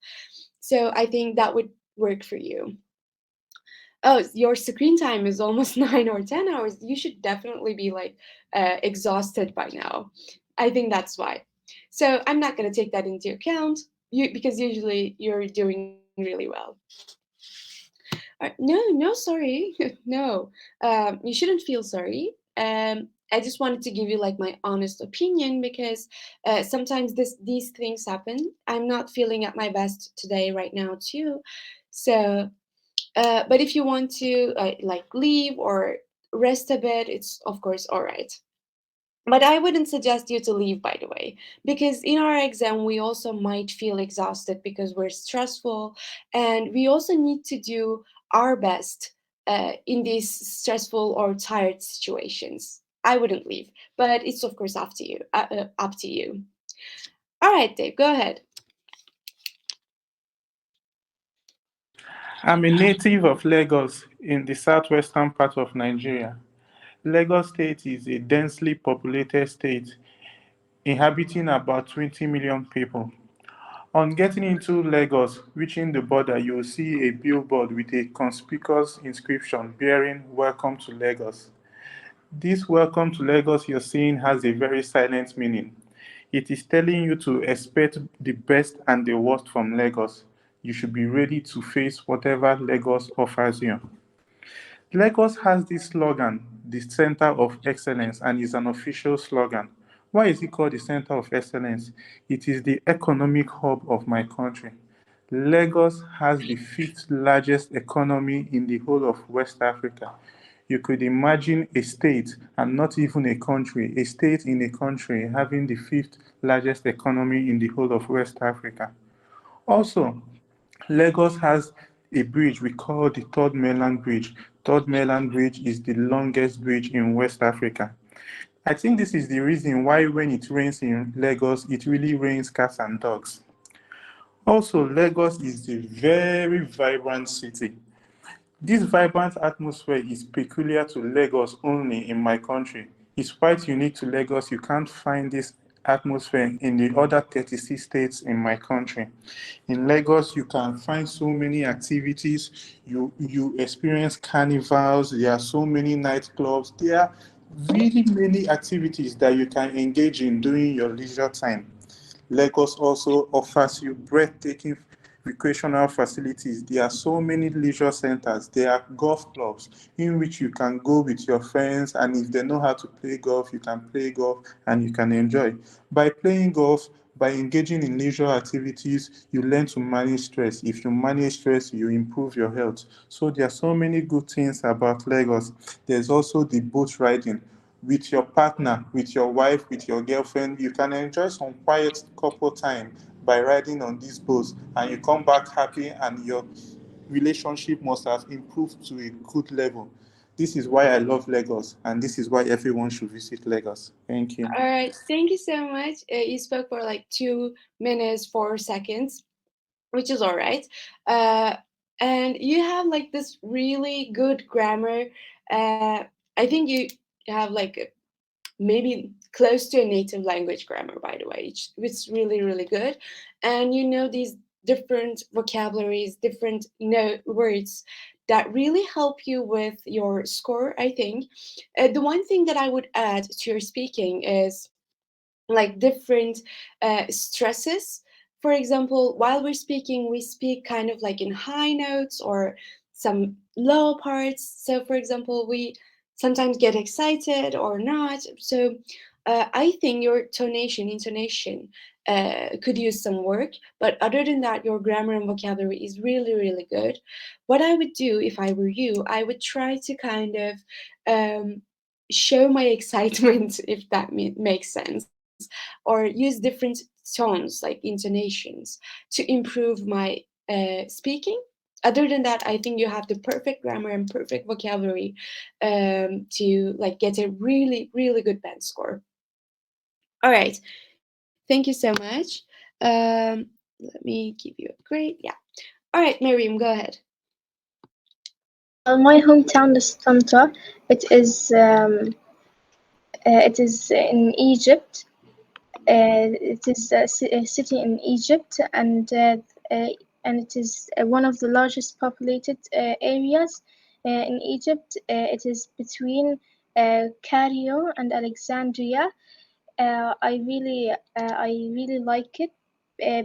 S1: So I think that would work for you. Oh, your screen time is almost 9 or 10 hours. You should definitely be like exhausted by now. I think that's why. So I'm not going to take that into account, because usually you're doing really well. No, no, sorry. No, you shouldn't feel sorry. I just wanted to give you like my honest opinion, because sometimes these things happen. I'm not feeling at my best today, right now, too. So, but if you want to like leave or rest a bit, it's of course all right. But I wouldn't suggest you to leave, by the way, because in our exam, we also might feel exhausted because we're stressful, and we also need to do our best in these stressful or tired situations. I wouldn't leave, but it's of course up to you. Up to you. All right, Dave, go ahead.
S6: I'm a native of Lagos in the southwestern part of Nigeria. Lagos State is a densely populated state inhabiting about 20 million people. On getting into Lagos, reaching the border, you will see a billboard with a conspicuous inscription bearing "Welcome to Lagos." This "Welcome to Lagos" you're seeing has a very silent meaning. It is telling you to expect the best and the worst from Lagos. You should be ready to face whatever Lagos offers you. Lagos has this slogan, the Center of Excellence, and is an official slogan. Why is it called the Center of Excellence? It is the economic hub of my country. Lagos has the fifth largest economy in the whole of West Africa. You could imagine a state, and not even a country, a state in a country having the fifth largest economy in the whole of West Africa. Also, Lagos has a bridge we call the Third Mainland Bridge. Third Mainland Bridge is the longest bridge in West Africa. I think this is the reason why when it rains in Lagos, it really rains cats and dogs. Also, Lagos is a very vibrant city. This vibrant atmosphere is peculiar to Lagos only in my country. It's quite unique to Lagos. You can't find this atmosphere in the other 36 states in my country. In Lagos, you can find so many activities. You experience carnivals. There are so many nightclubs. There are really many activities that you can engage in during your leisure time. Lagos also offers you breathtaking recreational facilities. There are so many leisure centers. There are golf clubs in which you can go with your friends, and if they know how to play golf, you can play golf and you can enjoy. By playing golf, by engaging in leisure activities, you learn to manage stress. If you manage stress, you improve your health. So there are so many good things about Lagos. There's also the boat riding with your partner, with your wife, with your girlfriend. You can enjoy some quiet couple time by riding on these boats, and you come back happy, and your relationship must have improved to a good level. This is why I love Lagos, and this is why everyone should visit Lagos. Thank you.
S1: All right, thank you so much. You spoke for like 2 minutes 4 seconds, which is all right. Uh, and you have like this really good grammar. uh, I think you have like maybe close to a native language grammar, by the way, which is really really good. And you know these different vocabularies, different words that really help you with your score, I think. The one thing that I would add to your speaking is like different stresses. For example, while we're speaking, we speak kind of like in high notes or some low parts. So, for example, we sometimes get excited or not. So, I think your intonation could use some work. But other than that, your grammar and vocabulary is really, really good. What I would do if I were you, I would try to kind of show my excitement, if that makes sense, or use different tones like intonations to improve my speaking. Other than that, I think you have the perfect grammar and perfect vocabulary to like get a really really good band score. All right, thank you so much. Let me give you a grade. Yeah. All right, Miriam, go ahead.
S4: Well, my hometown is Tanta. It is in Egypt. It is a city in Egypt, uh, and it is one of the largest populated areas in Egypt. It is between Cairo and Alexandria. I really like it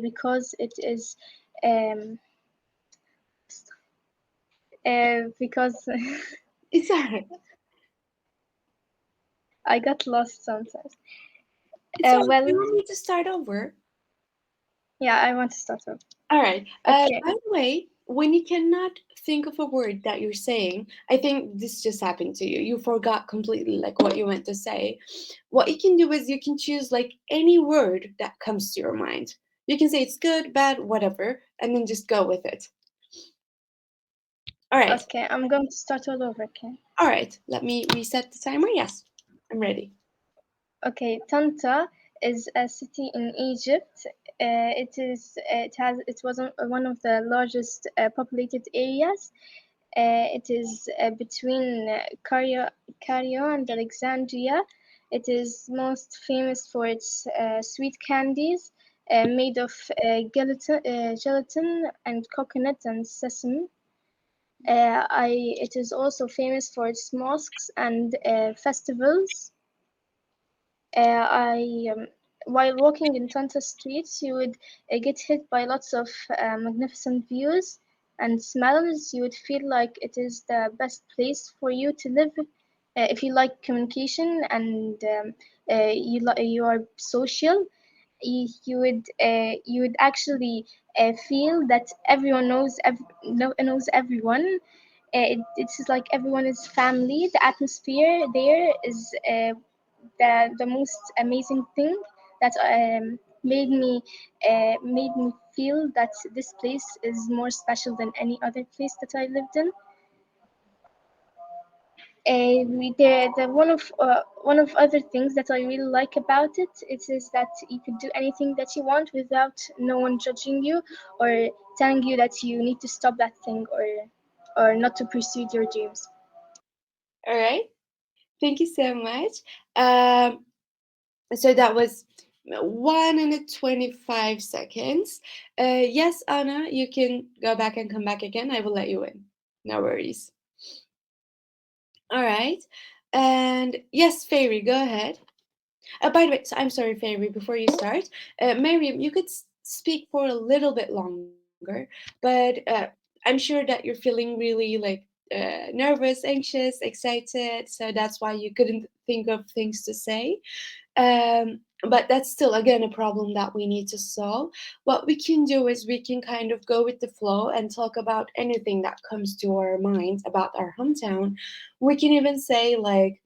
S4: because it is um, because
S1: It's all right.
S4: I got lost sometimes.
S1: It's all right.
S4: Well,
S1: You want me to start over?
S4: yeah, I want to start off.
S1: All right.
S4: Okay.
S1: By the way, when you cannot think of a word that you're saying, I think this just happened to you. You forgot completely like what you meant to say. What you can do is you can choose like any word that comes to your mind. You can say it's good, bad, whatever, and then just go with it. All right.
S4: Okay, I'm going to start all over. Okay.
S1: All right. Let me reset the timer. Yes, I'm ready.
S4: Okay, Tanta is a city in Egypt. It was one of the largest populated areas. It is between Cairo and Alexandria. It is most famous for its sweet candies made of gelatin and coconut and sesame. It is also famous for its mosques and festivals. I While walking in Tanta streets, you would get hit by lots of magnificent views and smells. You would feel like it is the best place for you to live if you like communication and you are social. You would actually feel that everyone knows everyone. It's just like everyone is family. The atmosphere there is the most amazing thing that made me feel that this place is more special than any other place that I lived in. One of other things that I really like about it is that you could do anything that you want without no one judging you or telling you that you need to stop that thing or not to pursue your dreams.
S1: All right. Thank you so much. Um, so that was 1 minute 25 seconds. Yes, Anna, you can go back and come back again. I will let you in. No worries. All right. And yes, Fairy, go ahead. By the way, so I'm sorry, Fairy, before you start, Miriam, you could speak for a little bit longer, but I'm sure that you're feeling really like nervous, anxious, excited, so that's why you couldn't think of things to say. But that's still again a problem that we need to solve. What we can do is we can kind of go with the flow and talk about anything that comes to our minds about our hometown. We can even say like,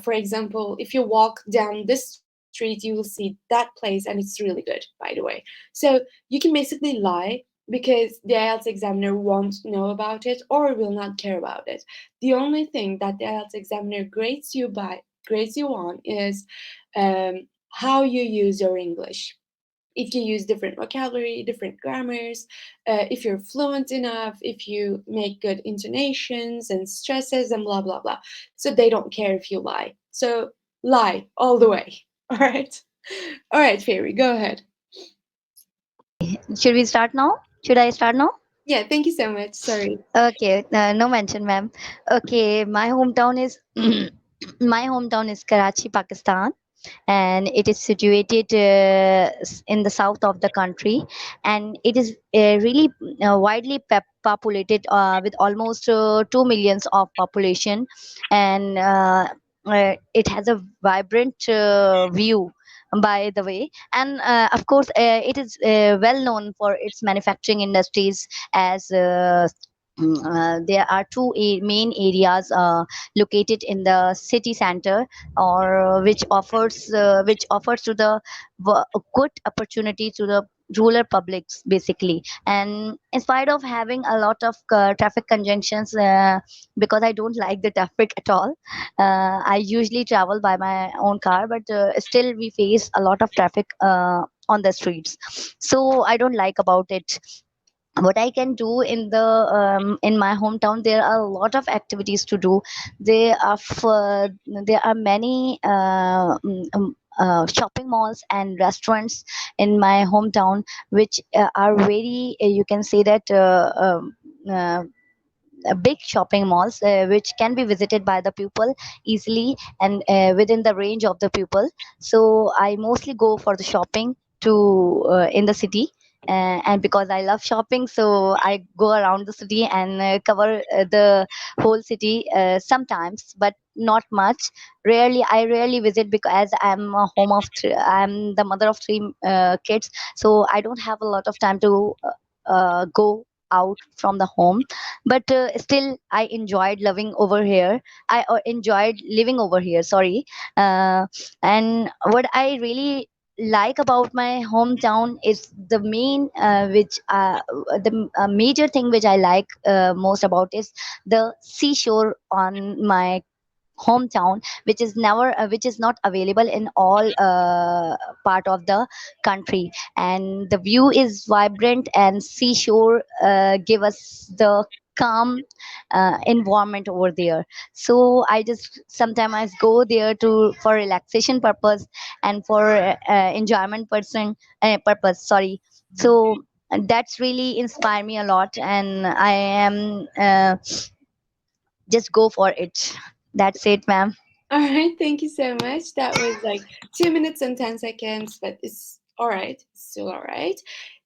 S1: for example, if you walk down this street, you will see that place and it's really good, by the way. So you can basically lie because the IELTS examiner won't know about it or will not care about it. The only thing that the IELTS examiner grades you on is how you use your English. if you use different vocabulary, different grammars, if you're fluent enough, if you make good intonations and stresses and blah, blah, blah. So they don't care if you lie. So lie all the way. All right. All right, Fairy, go ahead.
S7: Should we start now? Should I start now?
S1: Yeah, thank you so much. Sorry.
S7: Okay, no mention, ma'am. Okay, my hometown is my hometown is Karachi, Pakistan, and it is situated in the south of the country, and it is really widely populated with almost 2 millions of population, and it has a vibrant view, by the way, and of course it is well known for its manufacturing industries, as there are two main areas located in the city center, or which offers to the good opportunity to the rural publics, basically. And in spite of having a lot of traffic conjunctions, because I don't like the traffic at all, I usually travel by my own car, but still we face a lot of traffic on the streets, so I don't like about it. What I can do in my hometown, there are a lot of activities to do. There are many shopping malls and restaurants in my hometown, which are very, you can say that, uh, big shopping malls, which can be visited by the pupil easily, and within the range of the pupil. So I mostly go for the shopping to in the city, and because I love shopping, so I go around the city and cover the whole city sometimes, but not much. I rarely visit, because as I'm the mother of three kids, so I don't have a lot of time to go out from the home. But still I enjoyed living over here. I enjoyed living over here, sorry. And what I really like about my hometown is the major thing which I like most about is the seashore on my hometown, which is not available in all part of the country. And the view is vibrant, and seashore give us the calm environment over there. So I just sometimes I go there to for relaxation purpose, and for enjoyment purpose, sorry. So that's really inspired me a lot, and I am just go for it. That's it, ma'am.
S1: All right, thank you so much. That was like 2 minutes and 10 seconds, but it's all right. It's still all right.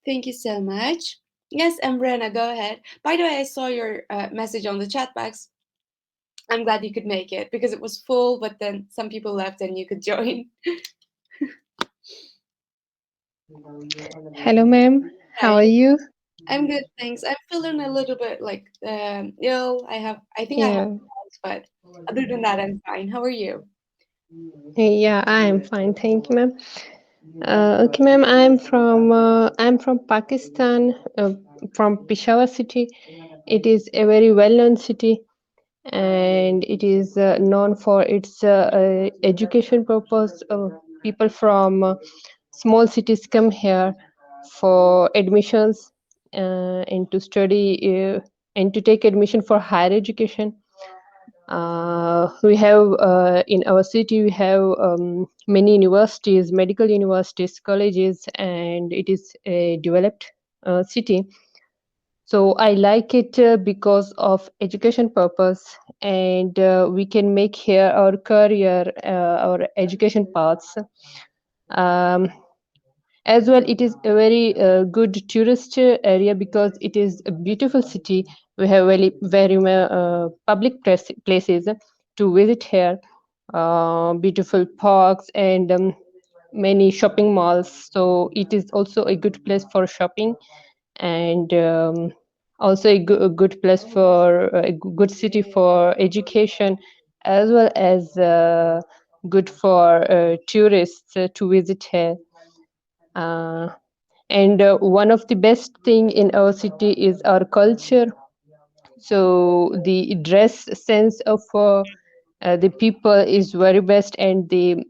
S1: Thank you so much. Yes, and Brenna, go ahead. By the way, I saw your message on the chat box. I'm glad you could make it because it was full, but then some people left and you could join.
S9: Hello, ma'am. How
S1: Hi.
S9: are you?
S1: I'm good, thanks. I'm feeling a little bit like ill. I think I have
S9: Yeah,
S1: cold, but other than that, I'm fine. How are you?
S9: yeah, I am fine. Thank you, ma'am. Okay, ma'am. I'm from Pakistan, from Peshawar city. It is a very well-known city, and it is known for its education purpose. People from small cities come here for admissions, and to study, and to take admission for higher education. We have in our city we have many universities, medical universities, colleges, and it is a developed city. So I like it because of education purpose, and we can make here our career, our education paths. Um, as well, it is a very good tourist area because it is a beautiful city. We have very public places to visit here, beautiful parks, and many shopping malls. So it is also a good place for shopping, and also a good place for a good city for education, as well as good for tourists to visit here. Uh, and one of the best thing in our city is our culture. So the dress sense of the people is very best, and the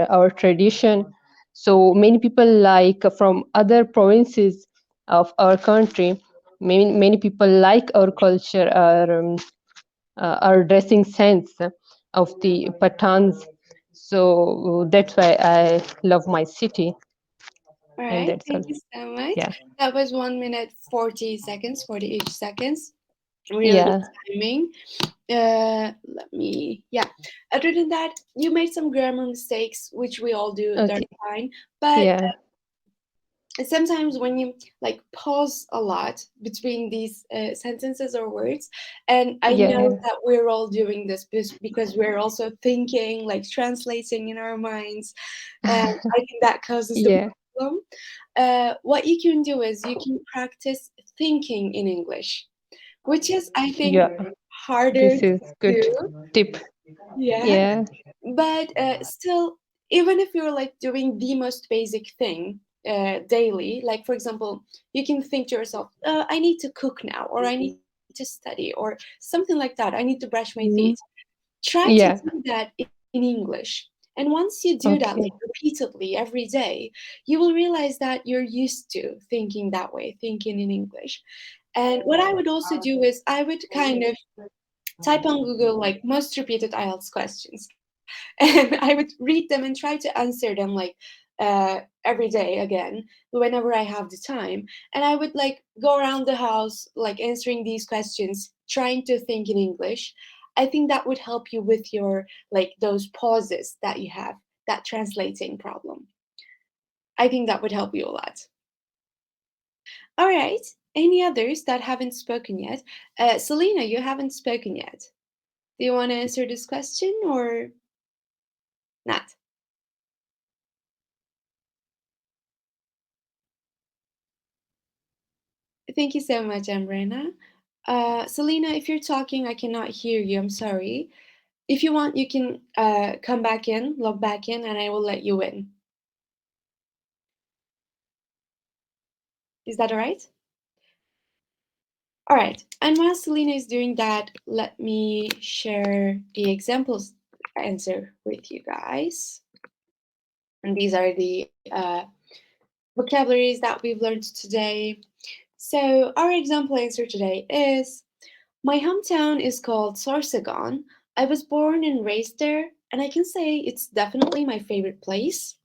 S9: our tradition. So many people like from other provinces of our country, many people like our culture, our dressing sense of the Pathans. So that's why I love my city,
S1: All
S9: and
S1: right,
S9: that's all.
S1: thank you so much.
S9: Yeah,
S1: That was 1 minute 40 seconds, 48 seconds. Really good
S9: yeah,
S1: timing. Yeah. Other than that, you made some grammar mistakes, which we all do. They're
S9: okay,
S1: fine. But
S9: yeah,
S1: sometimes when you like pause a lot between these sentences or words, and I know
S9: yeah,
S1: that we're all doing this because we're also thinking, like translating in our minds, and I think that causes the
S9: yeah,
S1: problem. What you can do is you can practice thinking in English, which is, I think,
S9: yeah.
S1: harder
S9: This
S1: to
S9: is good
S1: do.
S9: tip.
S1: Yeah,
S9: Yeah,
S1: but still, even if you're like doing the most basic thing daily, like for example, you can think to yourself, I need to cook now, or I need to study, or something like that. I need to brush my teeth.
S9: mm,
S1: Try to
S9: yeah,
S1: do that in English. And once you do that, like
S9: okay,
S1: repeatedly every day, you will realize that you're used to thinking that way, thinking in English. And what I would also do is I would kind of type on Google like most repeated IELTS questions, and I would read them and try to answer them like every day again whenever I have the time. And I would like go around the house like answering these questions, trying to think in English. I think that would help you with your like those pauses that you have, that translating problem. I think that would help you a lot. All right. Any others that haven't spoken yet? Selena, you haven't spoken yet. Do you want to answer this question or not? Thank you so much, Ambrana. Selena, if you're talking, I cannot hear you. I'm sorry. If you want, you can come back in, log back in, and I will let you in. Is that all right? All right. And while Selena is doing that, let me share the examples answer with you guys. And these are the vocabularies that we've learned today. So our example answer today is: my hometown is called Sorsogon. I was born and raised there, and I can say it's definitely my favorite place.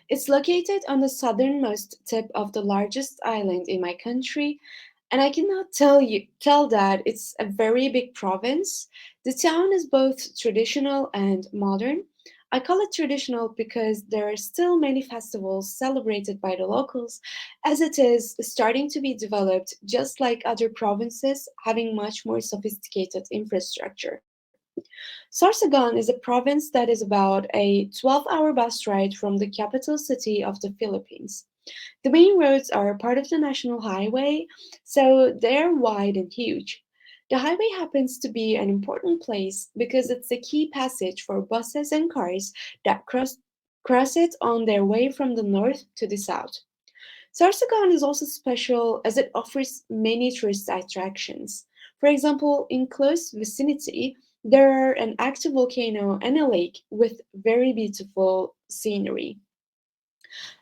S1: It's located on the southernmost tip of the largest island in my country, and I cannot tell that it's a very big province. The town is both traditional and modern. I call it traditional because there are still many festivals celebrated by the locals, as it is starting to be developed just like other provinces, having much more sophisticated infrastructure. Sorsogon is a province that is about a 12-hour bus ride from the capital city of the Philippines. The main roads are part of the national highway, so they're wide and huge. The highway happens to be an important place because it's the key passage for buses and cars that cross it on their way from the north to the south. Sarsagan is also special as it offers many tourist attractions. For example, in close vicinity, there are an active volcano and a lake with very beautiful scenery.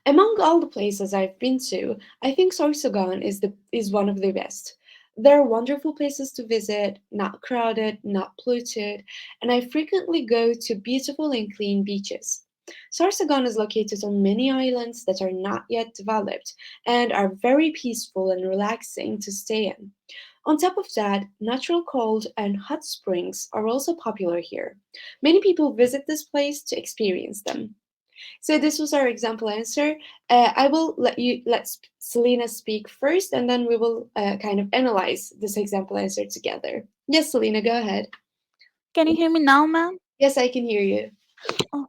S1: Among all the places I've been to, I think Sorsogon is one of the best. There are wonderful places to visit, not crowded, not polluted, and I frequently go to beautiful and clean beaches. Sorsogon is located on many islands that are not yet developed and are very peaceful and relaxing to stay in. On top of that, natural cold and hot springs are also popular here. Many people visit this place to experience them. So this was our example answer. I will let Selena speak first, and then we will kind of analyze this example answer together. Yes, Selena, go ahead.
S10: Can you hear me now, ma'am?
S1: Yes, I can hear you.
S10: Oh,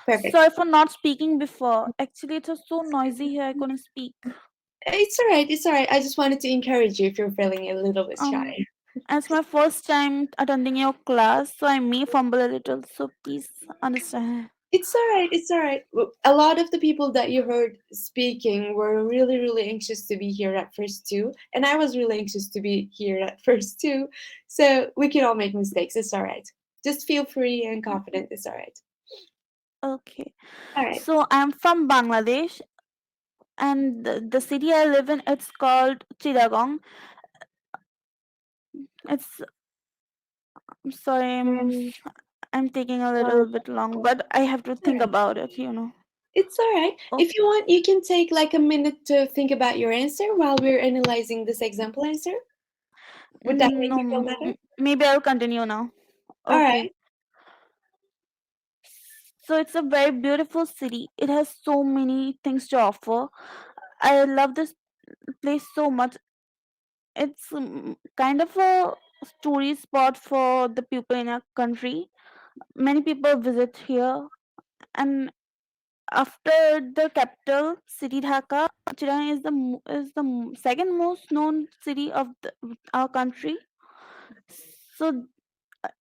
S1: Perfect.
S10: sorry for not speaking before. Actually, it was so noisy here, I couldn't speak.
S1: It's all right. It's all right. I just wanted to encourage you if you're feeling a little bit shy.
S10: It's my first time attending your class, so I may fumble a little, so please understand.
S1: It's all right. It's all right. A lot of the people that you heard speaking were really, really anxious to be here at first too, and I was really anxious to be here at first too. So we can all make mistakes. It's all right. Just feel free and confident. It's all right.
S10: Okay.
S1: All right.
S10: So I'm from Bangladesh, and the city I live in, it's called Chittagong. It's I'm sorry, I'm taking a little bit long, but I have to think about it.
S1: It's all right.
S10: Oh,
S1: If you want, you can take like a minute to think about your answer while we're analyzing this example answer. Would that make
S10: no,
S1: you feel better?
S10: maybe I'll continue now.
S1: All
S10: Okay.
S1: right.
S10: So it's a very beautiful city. It has so many things to offer. I love this place so much. It's kind of a tourist spot for the people in our country. Many people visit here, and after the capital city Dhaka, Chittagong is the second most known city of our country. So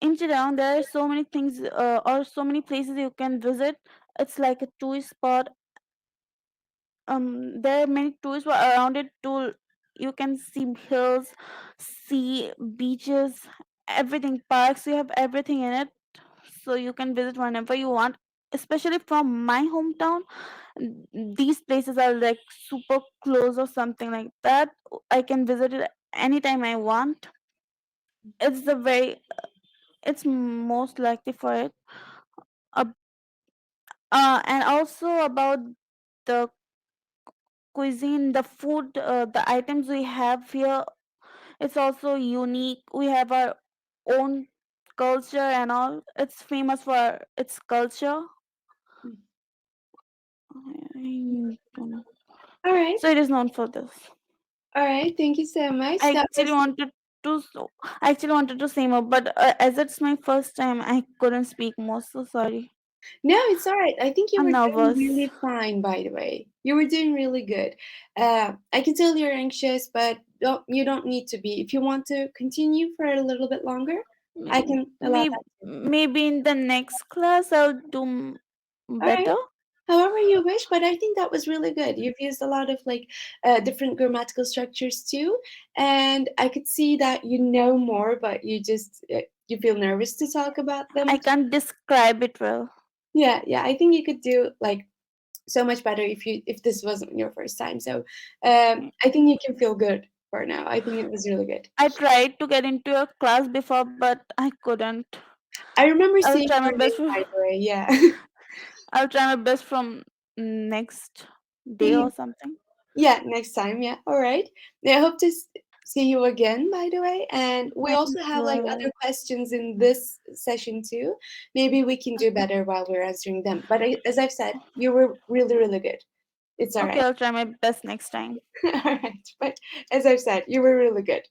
S10: in Chittagong, there are so many things or so many places you can visit. It's like a tourist spot. There are many tourists around it too. You can see hills, sea, beaches, everything, parks. You have everything in it, so you can visit whenever you want. Especially from my hometown, these places are like super close or something like that. I can visit it anytime I want. It's the very, it's most likely for it. Uh, and also about the cuisine, the food, the items we have here, it's also unique. We have our own culture and all. It's famous for its culture. I don't know.
S1: All right.
S10: So it is known for this.
S1: All right. Thank you so much.
S10: I
S1: That
S10: actually
S1: was
S10: wanted I actually wanted to say more, but as it's my first time, I couldn't speak more. So sorry.
S1: no, it's all right. I think you
S10: I'm
S1: were doing
S10: nervous.
S1: really fine, by the way. You were doing really good. I can tell you're anxious, but you don't need to be. If you want to continue for a little bit longer, I can allow
S10: Maybe
S1: that too.
S10: maybe in the next class I'll do
S1: All right.
S10: better.
S1: However you wish, but I think that was really good. You've used a lot of like different grammatical structures too, and I could see that you know more, but you feel nervous to talk about them.
S10: I can't describe it well.
S1: Yeah. I think you could do like so much better if this wasn't your first time. So I think you can feel good for now. I think it was really good.
S10: I tried to get into a class before, but I couldn't.
S1: I remember
S10: I'll
S1: seeing
S10: try my
S1: your name,
S10: best. For,
S1: by the way. Yeah.
S10: I'll try my best from next day or something.
S1: Yeah, next time. Yeah. All right. Yeah, I hope to see you again, by the way. And we
S10: Thank
S1: also have like
S10: you.
S1: other questions in this session too. Maybe we can do better while we're answering them. But as I've said, you were really, really good. It's all
S10: Okay,
S1: right.
S10: I'll try my best next time.
S1: All right. But as I've said, you were really good.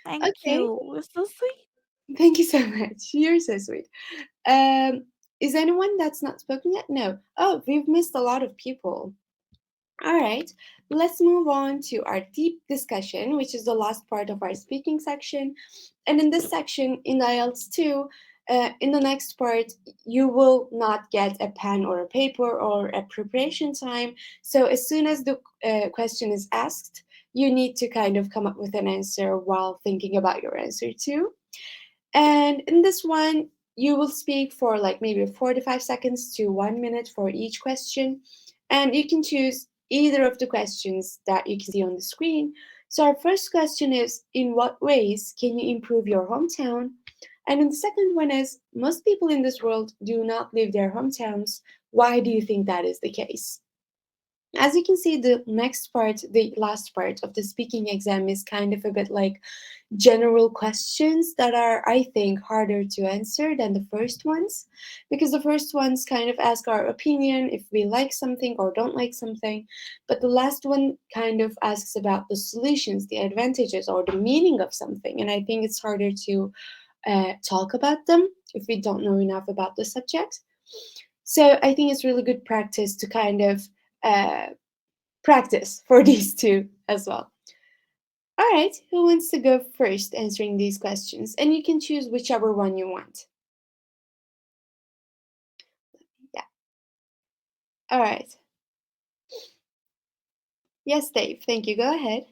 S10: Thank
S1: Okay.
S10: you. You're so sweet.
S1: Thank you so much. You're so sweet. Um, is anyone that's not spoken yet? No. Oh, we've missed a lot of people. All right, let's move on to our deep discussion, which is the last part of our speaking section. And in this section, in IELTS 2, in the next part, you will not get a pen or a paper or a preparation time. So as soon as the question is asked, you need to kind of come up with an answer while thinking about your answer too. And in this one, you will speak for like maybe 45 seconds to 1 minute for each question. And you can choose either of the questions that you can see on the screen. So, our first question is: in what ways can you improve your hometown? And then the second one is: most people in this world do not leave their hometowns. Why do you think that is the case? As you can see, the next part, the last part of the speaking exam, is kind of a bit like general questions that are, I think, harder to answer than the first ones, because the first ones kind of ask our opinion if we like something or don't like something, but the last one kind of asks about the solutions, the advantages, or the meaning of something, and I think it's harder to talk about them if we don't know enough about the subject. So I think it's really good practice to kind of uh, practice for these two as well. All right, who wants to go first answering these questions? And you can choose whichever one you want. Yeah. All right. Yes, Dave. Thank you. Go ahead.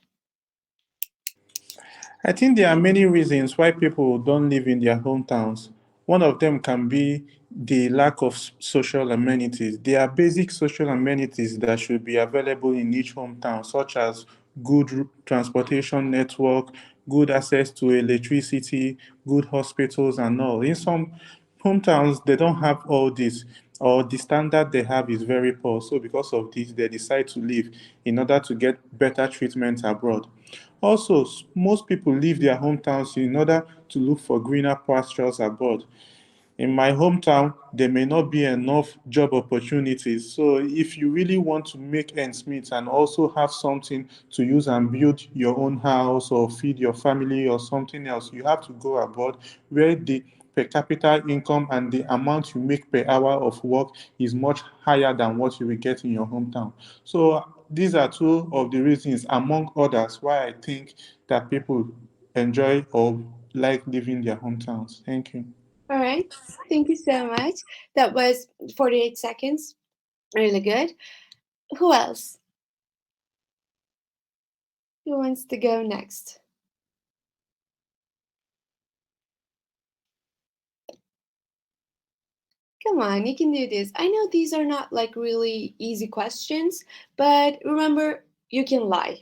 S6: I think there are many reasons why people don't live in their hometowns. One of them can be the lack of social amenities. There are basic social amenities that should be available in each hometown, such as good transportation network, good access to electricity, good hospitals, and all. In some hometowns, they don't have all this, or the standard they have is very poor. So, because of this, they decide to leave in order to get better treatment abroad. Also, most people leave their hometowns in order to look for greener pastures abroad. In my hometown, there may not be enough job opportunities. So, if you really want to make ends meet and also have something to use and build your own house or feed your family or something else, you have to go abroad where the per capita income and the amount you make per hour of work is much higher than what you will get in your hometown. So, these are two of the reasons, among others, why I think that people enjoy or like living their hometowns. Thank you.
S1: All right. Thank you so much. That was 48 seconds. Really good. Who else? Who wants to go next? Come on, you can do this. I know these are not like really easy questions, but remember, you can lie.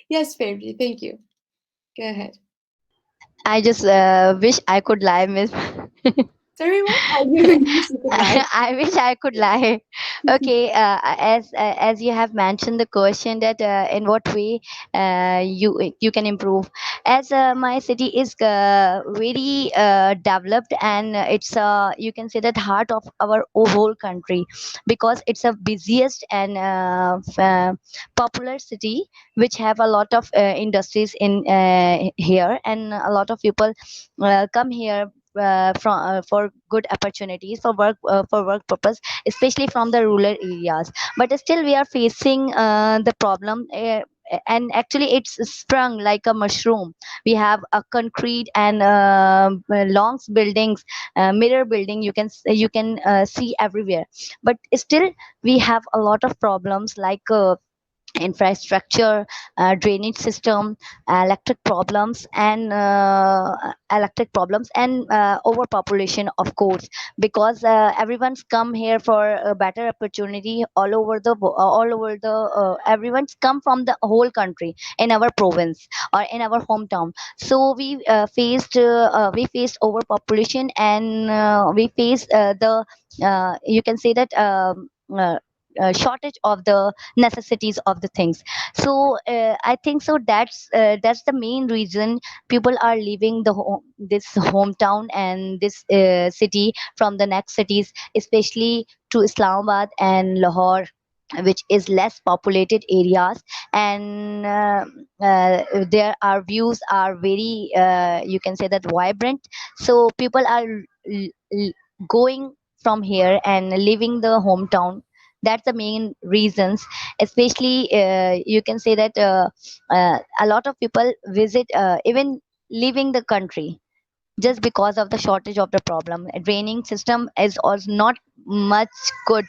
S1: Yes, Fairy, thank you. Go ahead.
S7: I just wish I could lie, Miss.
S1: Sorry, what? You wish you could lie.
S7: I wish I could lie. Okay, as you have mentioned the question that in what way you can improve. As my city is very developed, and it's you can say that heart of our whole country, because it's a busiest and popular city which have a lot of industries in here, and a lot of people come here from for good opportunities for work purpose, especially from the rural areas. But still we are facing the problem, and actually it's sprung like a mushroom. We have a concrete and long buildings, mirror building, you can see everywhere. But still we have a lot of problems like infrastructure, drainage system, electric problems, and overpopulation, of course, because everyone's come here for a better opportunity all over the everyone's come from the whole country in our province or in our hometown. So we faced overpopulation, and we faced the you can say that shortage of the necessities of the things. So I think so that's the main reason people are leaving this hometown and this city from the next cities, especially to Islamabad and Lahore, which is less populated areas. And there our views are very you can say that vibrant. So people are going from here and leaving the hometown. That's the main reasons. Especially you can say that a lot of people visit, even leaving the country, just because of the shortage of the problem. A draining system is also not much good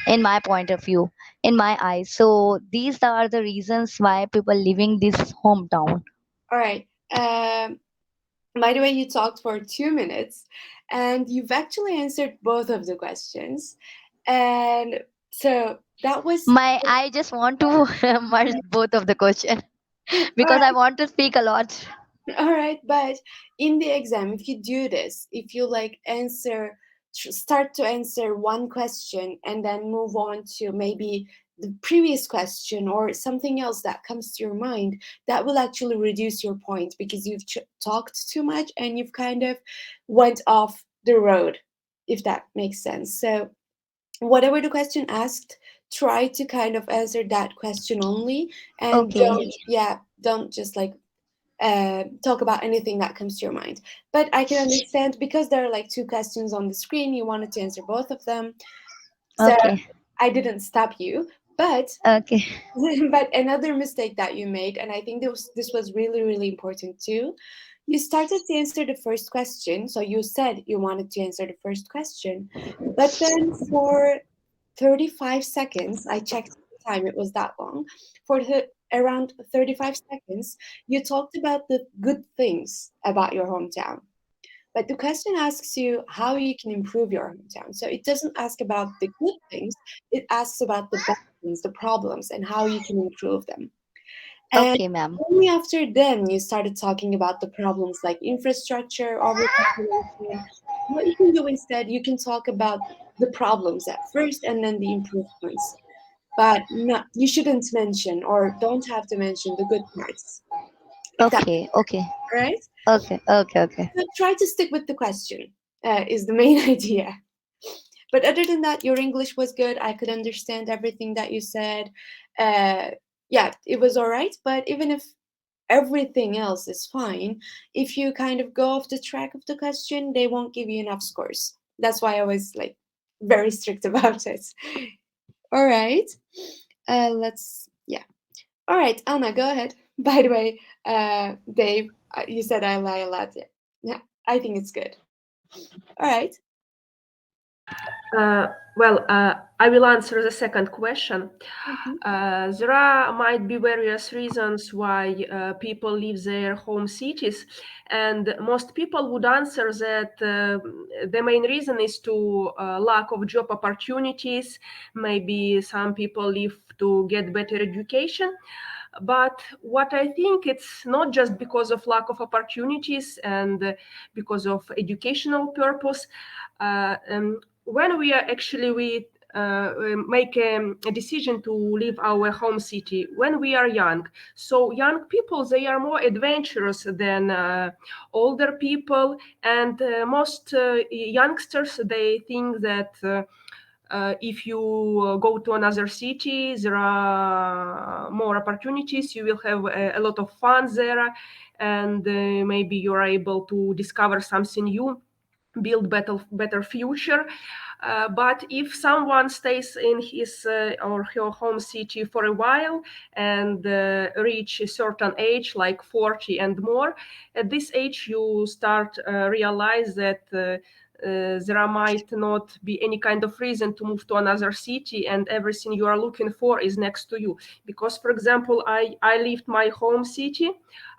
S7: in my point of view, in my eyes. So these are the reasons why people leaving this hometown.
S1: All right. By the way, you talked for 2 minutes, and you've actually answered both of the questions. And so that was
S7: I just want to merge both of the question
S1: all
S7: because I
S1: right.
S7: want to speak a lot.
S1: All right, but in the exam, if you do this, if you like start to answer one question and then move on to maybe the previous question or something else that comes to your mind, that will actually reduce your point because you've talked too much and you've kind of went off the road, if that makes sense. So whatever the question asked, try to kind of answer that question only, and
S7: Okay.
S1: don't just like talk about anything that comes to your mind. But I can understand because there are like two questions on the screen, you wanted to answer both of them. So
S7: Okay.
S1: I didn't stop you. But
S7: Okay.
S1: but another mistake that you made, and I think this was really, really important too. You started to answer the first question. So you said you wanted to answer the first question. But then for 35 seconds, I checked the time, it was that long. For around 35 seconds, you talked about the good things about your hometown. But the question asks you how you can improve your hometown. So it doesn't ask about the good things, it asks about the bad things, the problems, and how you can improve them. And
S7: Okay, ma'am.
S1: only after then you started talking about the problems like infrastructure, overpopulation. What you can do instead, you can talk about the problems at first and then the improvements. But not, you shouldn't mention or don't have to mention the good parts. If that's
S7: Okay, okay,
S1: all right.
S7: okay, okay, okay.
S1: So try to stick with the question, is the main idea. But other than that, your English was good. I could understand everything that you said. Uh, yeah, it was all right. But even if everything else is fine, if you kind of go off the track of the question, they won't give you enough scores. That's why I was like very strict about it. All right. Yeah. All right, Anna, go ahead. By the way, Dave, you said I lie a lot. Yeah, I think it's good. All right.
S5: I will answer the second question.
S1: Mhm.
S5: Might be various reasons why people leave their home cities, and most people would answer that the main reason is to lack of job opportunities. Maybe some people leave to get better education. But what I think, it's not just because of lack of opportunities and because of educational purpose. When we are actually make a decision to leave our home city when we are young. So young people, they are more adventurous than older people, and most youngsters, they think that if you go to another city, there are more opportunities. You will have a lot of fun there, and maybe you're able to discover something new, build better future. But if someone stays in his or her home city for a while and reach a certain age, like 40 and more, at this age you start realize that there might not be any kind of reason to move to another city, and everything you are looking for is next to you. Because, for example, I left my home city.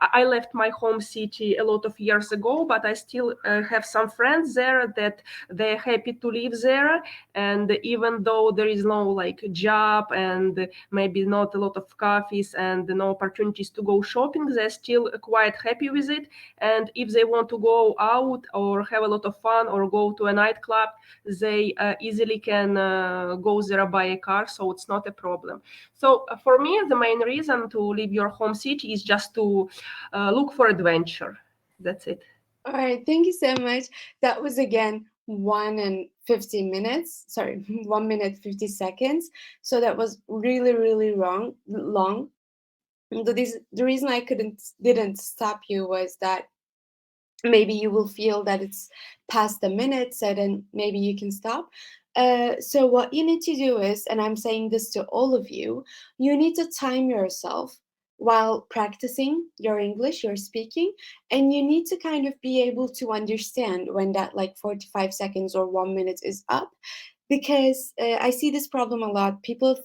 S5: I left my home city a lot of years ago, but I still have some friends there that they're happy to live there. And even though there is no like job and maybe not a lot of coffees and no opportunities to go shopping, they're still quite happy with it. And if they want to go out or have a lot of fun or go to a nightclub, they easily can go there by a car, so it's not a problem. So for me, the main reason to leave your home city is just to look for adventure. That's it.
S1: All right. Thank you so much. That was again 1 and 50 minutes. Sorry, 1 minute 50 seconds. So that was really, really long. The reason I didn't stop you was that maybe you will feel that it's past the minute, so then maybe you can stop. So what you need to do is, and I'm saying this to all of you, you need to time yourself while practicing your English, your speaking, and you need to kind of be able to understand when that like 45 seconds or 1 minute is up, because I see this problem a lot. People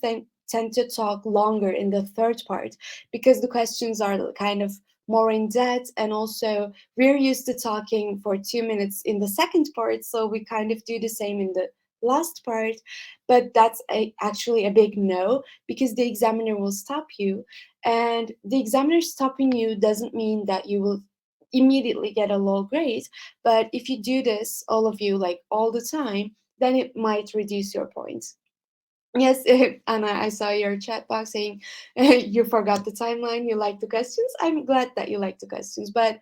S1: tend to talk longer in the third part because the questions are kind of more in depth, and also we're used to talking for 2 minutes in the second part, so we kind of do the same in the last part. But that's actually a big no, because the examiner will stop you, and the examiner stopping you doesn't mean that you will immediately get a low grade. But if you do this, all of you, like all the time, then it might reduce your points. Yes, Anna, I saw your chat box saying you forgot the timeline, you like the questions. I'm glad that you like the questions, but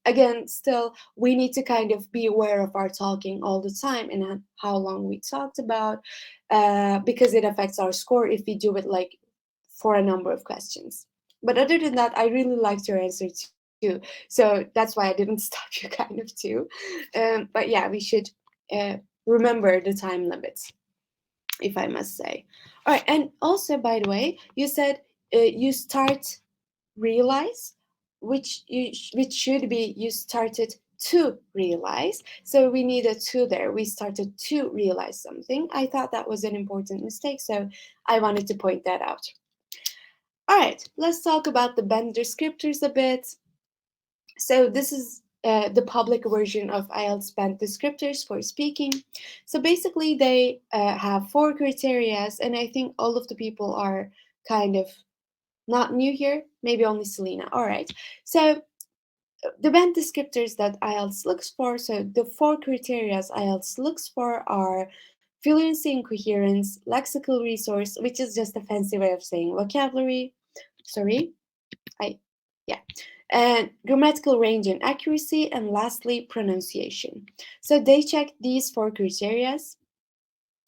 S1: again, still, we need to kind of be aware of our talking all the time and how long we talked about, because it affects our score if we do it like for a number of questions. But other than that, I really liked your answer too. So that's why I didn't stop you kind of too. But yeah, we should uh, remember the time limits, if I must say. All right, and also, by the way, you said you start realize, which should be you started to realize. So we need a to there. We started to realize something. I thought that was an important mistake, so I wanted to point that out. All right, let's talk about the bend descriptors a bit. So this is the public version of IELTS band descriptors for speaking. So basically, they have 4 criteria, and I think all of the people are kind of not new here, maybe only Selena. All right. So the band descriptors that IELTS looks for, so the 4 criteria IELTS looks for are fluency and coherence, lexical resource, which is just a fancy way of saying vocabulary, and grammatical range and accuracy, and lastly, pronunciation. So they check these 4 criteria.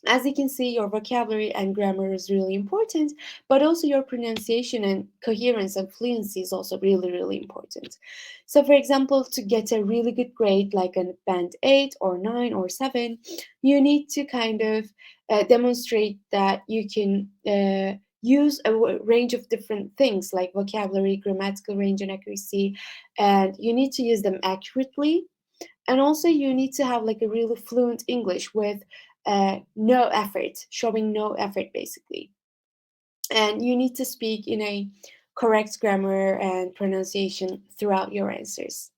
S1: As you can see, your vocabulary and grammar is really important, but also your pronunciation and coherence and fluency is also really, really important. So, for example, to get a really good grade, like a band 8 or 9 or 7, you need to kind of demonstrate that you can use a range of different things like vocabulary, grammatical range and accuracy, and you need to use them accurately. And also you need to have like a really fluent English with no effort, showing no effort basically. And you need to speak in a correct grammar and pronunciation throughout your answers.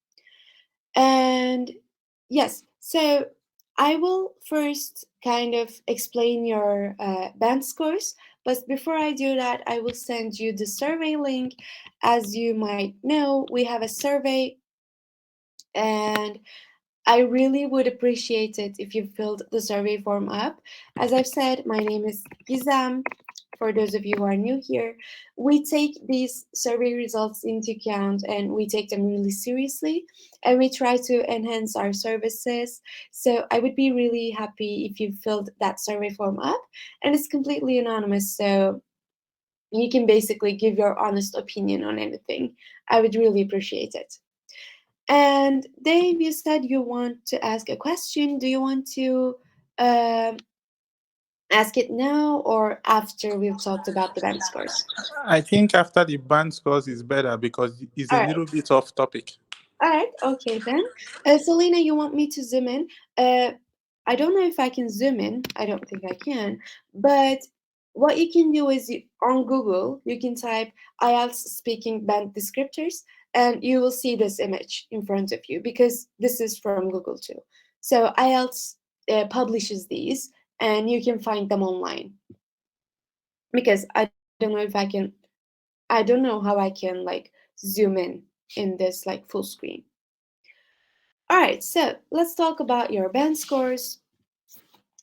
S1: And yes, so I will first kind of explain your band scores, but before I do that, I will send you the survey link. As you might know, we have a survey, and I really would appreciate it if you filled the survey form up. As I've said, my name is Gizem. For those of you who are new here, we take these survey results into account and we take them really seriously, and we try to enhance our services. So I would be really happy if you filled that survey form up, and it's completely anonymous, so you can basically give your honest opinion on anything. I would really appreciate it. And Dave, you said you want to ask a question. Do you want to ask it now or after we've talked about the band scores?
S6: I think after the band scores is better because it's a
S1: All right.
S6: little bit off topic.
S1: All right. Okay then. Selena, you want me to zoom in? I don't know if I can zoom in. I don't think I can. But what you can do is on Google, you can type IELTS speaking band descriptors, and you will see this image in front of you because this is from Google too. So IELTS publishes these, and you can find them online. Because I don't know if I can. I don't know how I can like zoom in this like full screen. All right, so let's talk about your band scores.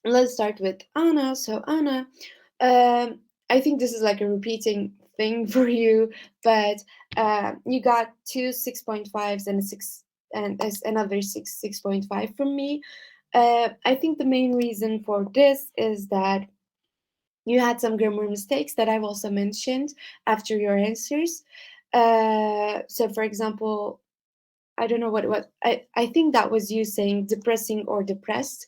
S1: Let's start with Anna. So Anna, I think this is like a repeating thing for you, but you got 2 6.5s and a 6 and another 6.5 from me. I think the main reason for this is that you had some grammar mistakes that I've also mentioned after your answers. So for example, I don't know what I think that was you saying depressing or depressed.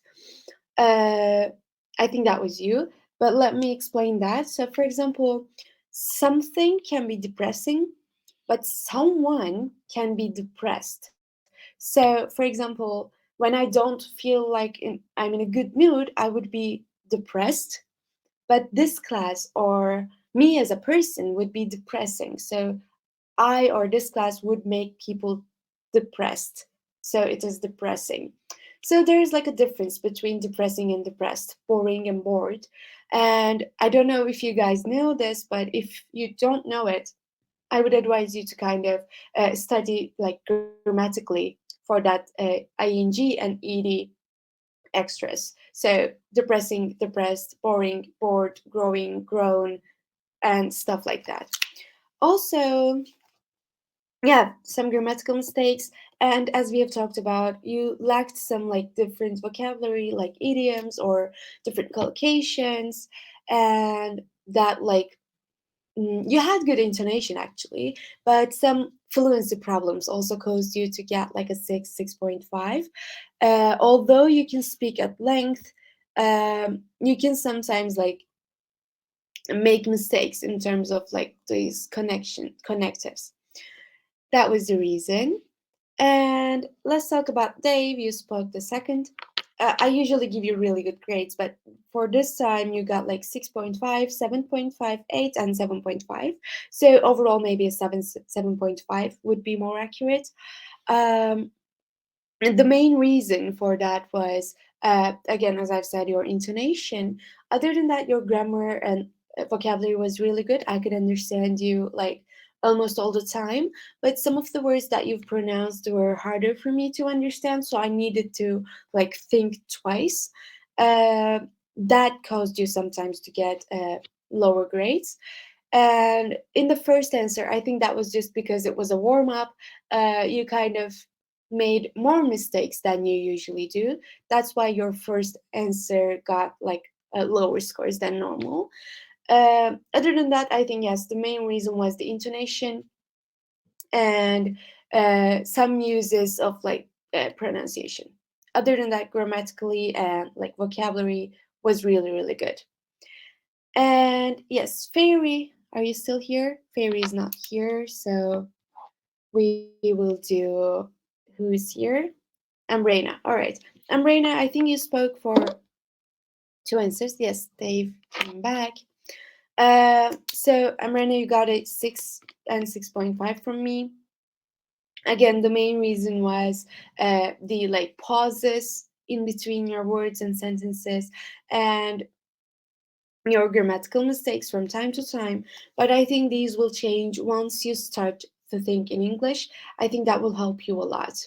S1: I think that was you, but let me explain that. So for example, something can be depressing, but someone can be depressed. So for example, when I don't feel like I'm in a good mood, I would be depressed, but this class or me as a person would be depressing. So I or this class would make people depressed. So it is depressing. So there's like a difference between depressing and depressed, boring and bored. And I don't know if you guys know this, but if you don't know it, I would advise you to kind of study like grammatically for that ing and ed extras. So depressing, depressed, boring, bored, growing, grown, and stuff like that. Also, yeah, some grammatical mistakes, and as we have talked about, you lacked some like different vocabulary like idioms or different collocations, and that like you had good intonation actually, but some fluency problems also caused you to get like a 6.5. Although you can speak at length, you can sometimes like make mistakes in terms of like these connectives. That was the reason. And let's talk about Dave. You spoke the second. I usually give you really good grades, but for this time you got like 6.5, 7.5, 8, and 7.5. So overall, maybe a 7.5 would be more accurate. And the main reason for that was, again, as I've said, your intonation. Other than that, your grammar and vocabulary was really good. I could understand you like almost all the time. But some of the words that you've pronounced were harder for me to understand, so I needed to like think twice. Uh, that caused you sometimes to get lower grades. And in the first answer, I think that was just because it was a warm up. You kind of made more mistakes than you usually do. That's why your first answer got like lower scores than normal. Other than that, I think yes, the main reason was the intonation and some uses of like pronunciation. Other than that, grammatically and like vocabulary was really, really good. And yes, Fairy, are you still here? Fairy is not here, so we will do who's here? Amrena. All right. Amrena, I think you spoke for two answers. Yes, they've come back. So Amrena, you got a 6 and 6.5 from me. Again, the main reason was the like pauses in between your words and sentences, and your grammatical mistakes from time to time, but I think these will change once you start to think in English. I think that will help you a lot.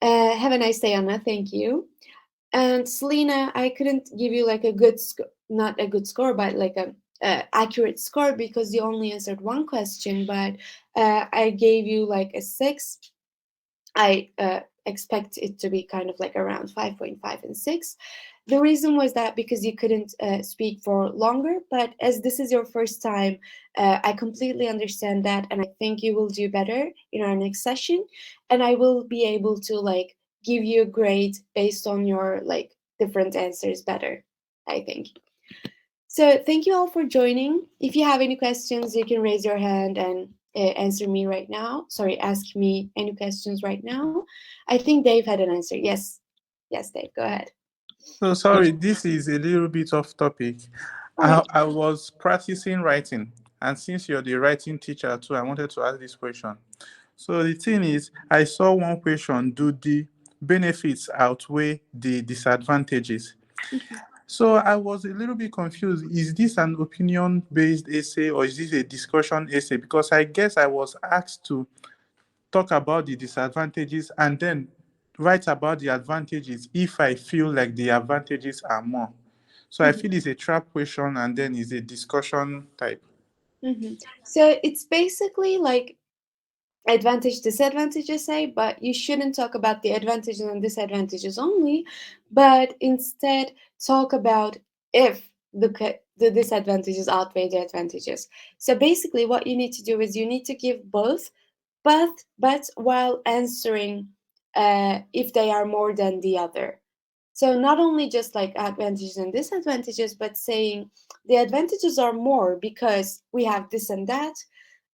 S1: Have a nice day, Anna. Thank you. And Selena, I couldn't give you like a good not a good score, but like a accurate score because you only answered one question, but I gave you like a 6. I expect it to be kind of like around 5.5 and 6. The reason was that because you couldn't speak for longer, but as this is your first time, I completely understand that, and I think you will do better in our next session, and I will be able to like give you a grade based on your like different answers better, I think. So thank you all for joining. If you have any questions, you can raise your hand and answer me right now. Sorry, ask me any questions right now. I think Dave had an answer. Yes. Yes, Dave, go ahead.
S6: So sorry, this is a little bit off topic.
S1: All right.
S6: I was practicing writing, and since you're the writing teacher too, I wanted to ask this question. So the thing is, I saw one question: do the benefits outweigh the disadvantages? So I was a little bit confused. Is this an opinion-based essay or is this a discussion essay? Because I guess I was asked to talk about the disadvantages and then write about the advantages if I feel like the advantages are more. So I
S1: Mhm.
S6: feel it's a trap question and then it's a discussion type.
S1: So it's basically like advantage disadvantage essay, but you shouldn't talk about the advantages and disadvantages only, but instead talk about if the disadvantages outweigh the advantages. So basically what you need to do is you need to give both, but while answering if they are more than the other. So not only just like advantages and disadvantages, but saying the advantages are more because we have this and that,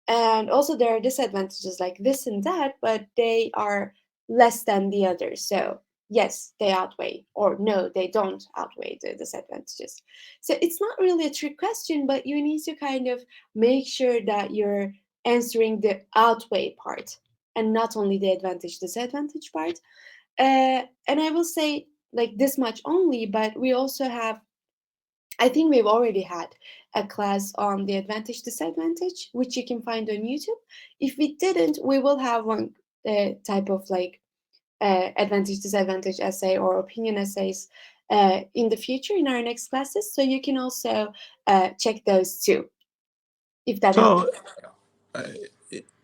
S1: and also there are disadvantages like this and that, but they are less than the others. So yes, they outweigh, or no, they don't outweigh the disadvantages. So it's not really a trick question, but you need to kind of make sure that you're answering the outweigh part and not only the advantage disadvantage part. And I will say like this much only, but we also have, I think we've already had a class on the advantage disadvantage, which you can find on YouTube. If we didn't, we will have one type of like advantage disadvantage essay or opinion essays in the future in our next classes. So you can also check those too, if that helps.
S6: So uh,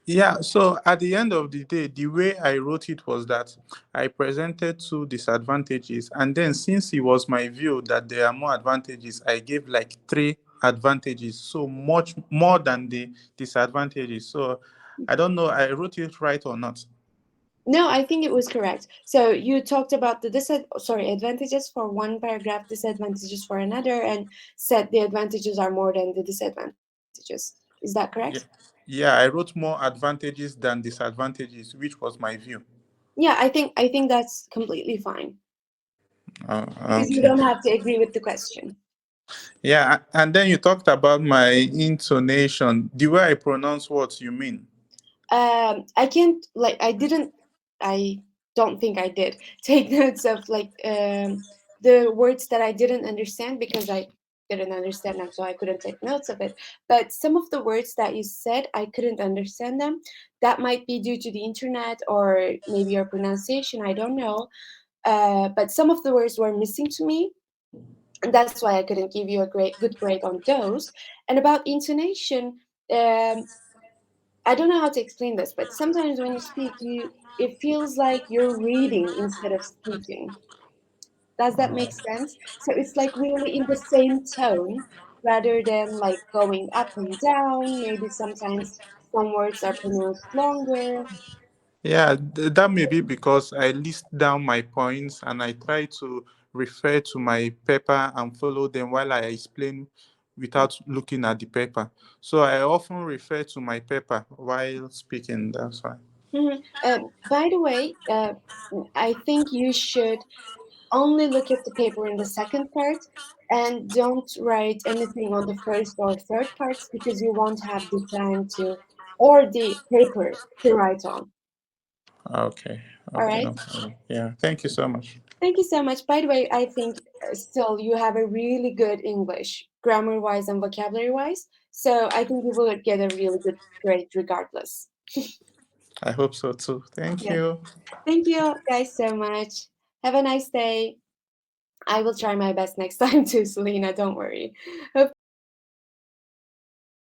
S6: yeah, so at the end of the day, the way I wrote it was that I presented two disadvantages, and then since it was my view that there are more advantages, I gave like three advantages, so much more than the disadvantages. So I don't know, I wrote it right or not.
S1: No, I think it was correct. So you talked about the advantages for one paragraph, disadvantages for another, and said the advantages are more than the disadvantages. Is that correct?
S6: Yeah, yeah, I wrote more advantages than disadvantages, which was my view.
S1: Yeah, I think that's completely fine because you
S6: Okay.
S1: don't have to agree with the question.
S6: Yeah, and then you talked about my intonation, the way I pronounce words, you mean?
S1: I can't like I didn't I don't think I did take notes of like the words that I didn't understand because I didn't understand them, so I couldn't take notes of it. But some of the words that you said, I couldn't understand them. That might be due to the internet or maybe your pronunciation. I don't know. But some of the words were missing to me, and that's why I couldn't give you a good grade on those. And about intonation, I don't know how to explain this, but sometimes when you speak, it feels like you're reading instead of speaking. Does that make sense? So it's like really in the same tone rather than like going up and down. Maybe sometimes some words are pronounced longer.
S6: Yeah, that may be because I list down my points and I try to refer to my paper and follow them while I explain without looking at the paper. So I often refer to my paper while speaking. That's why.
S1: By the way, I think you should only look at the paper in the second part and don't write anything on the first or third parts because you won't have the time to or the paper to write on.
S6: Okay.
S1: All
S6: Okay.
S1: right.
S6: No problem. Yeah. Thank you so much.
S1: Thank you so much. By the way, I think still you have a really good English, grammar wise and vocabulary wise. So I think you will get a really good grade regardless.
S6: I hope so too. Thank
S1: Yeah.
S6: you.
S1: Thank you guys so much. Have a nice day. I will try my best next time too, Selena. Don't worry. Hope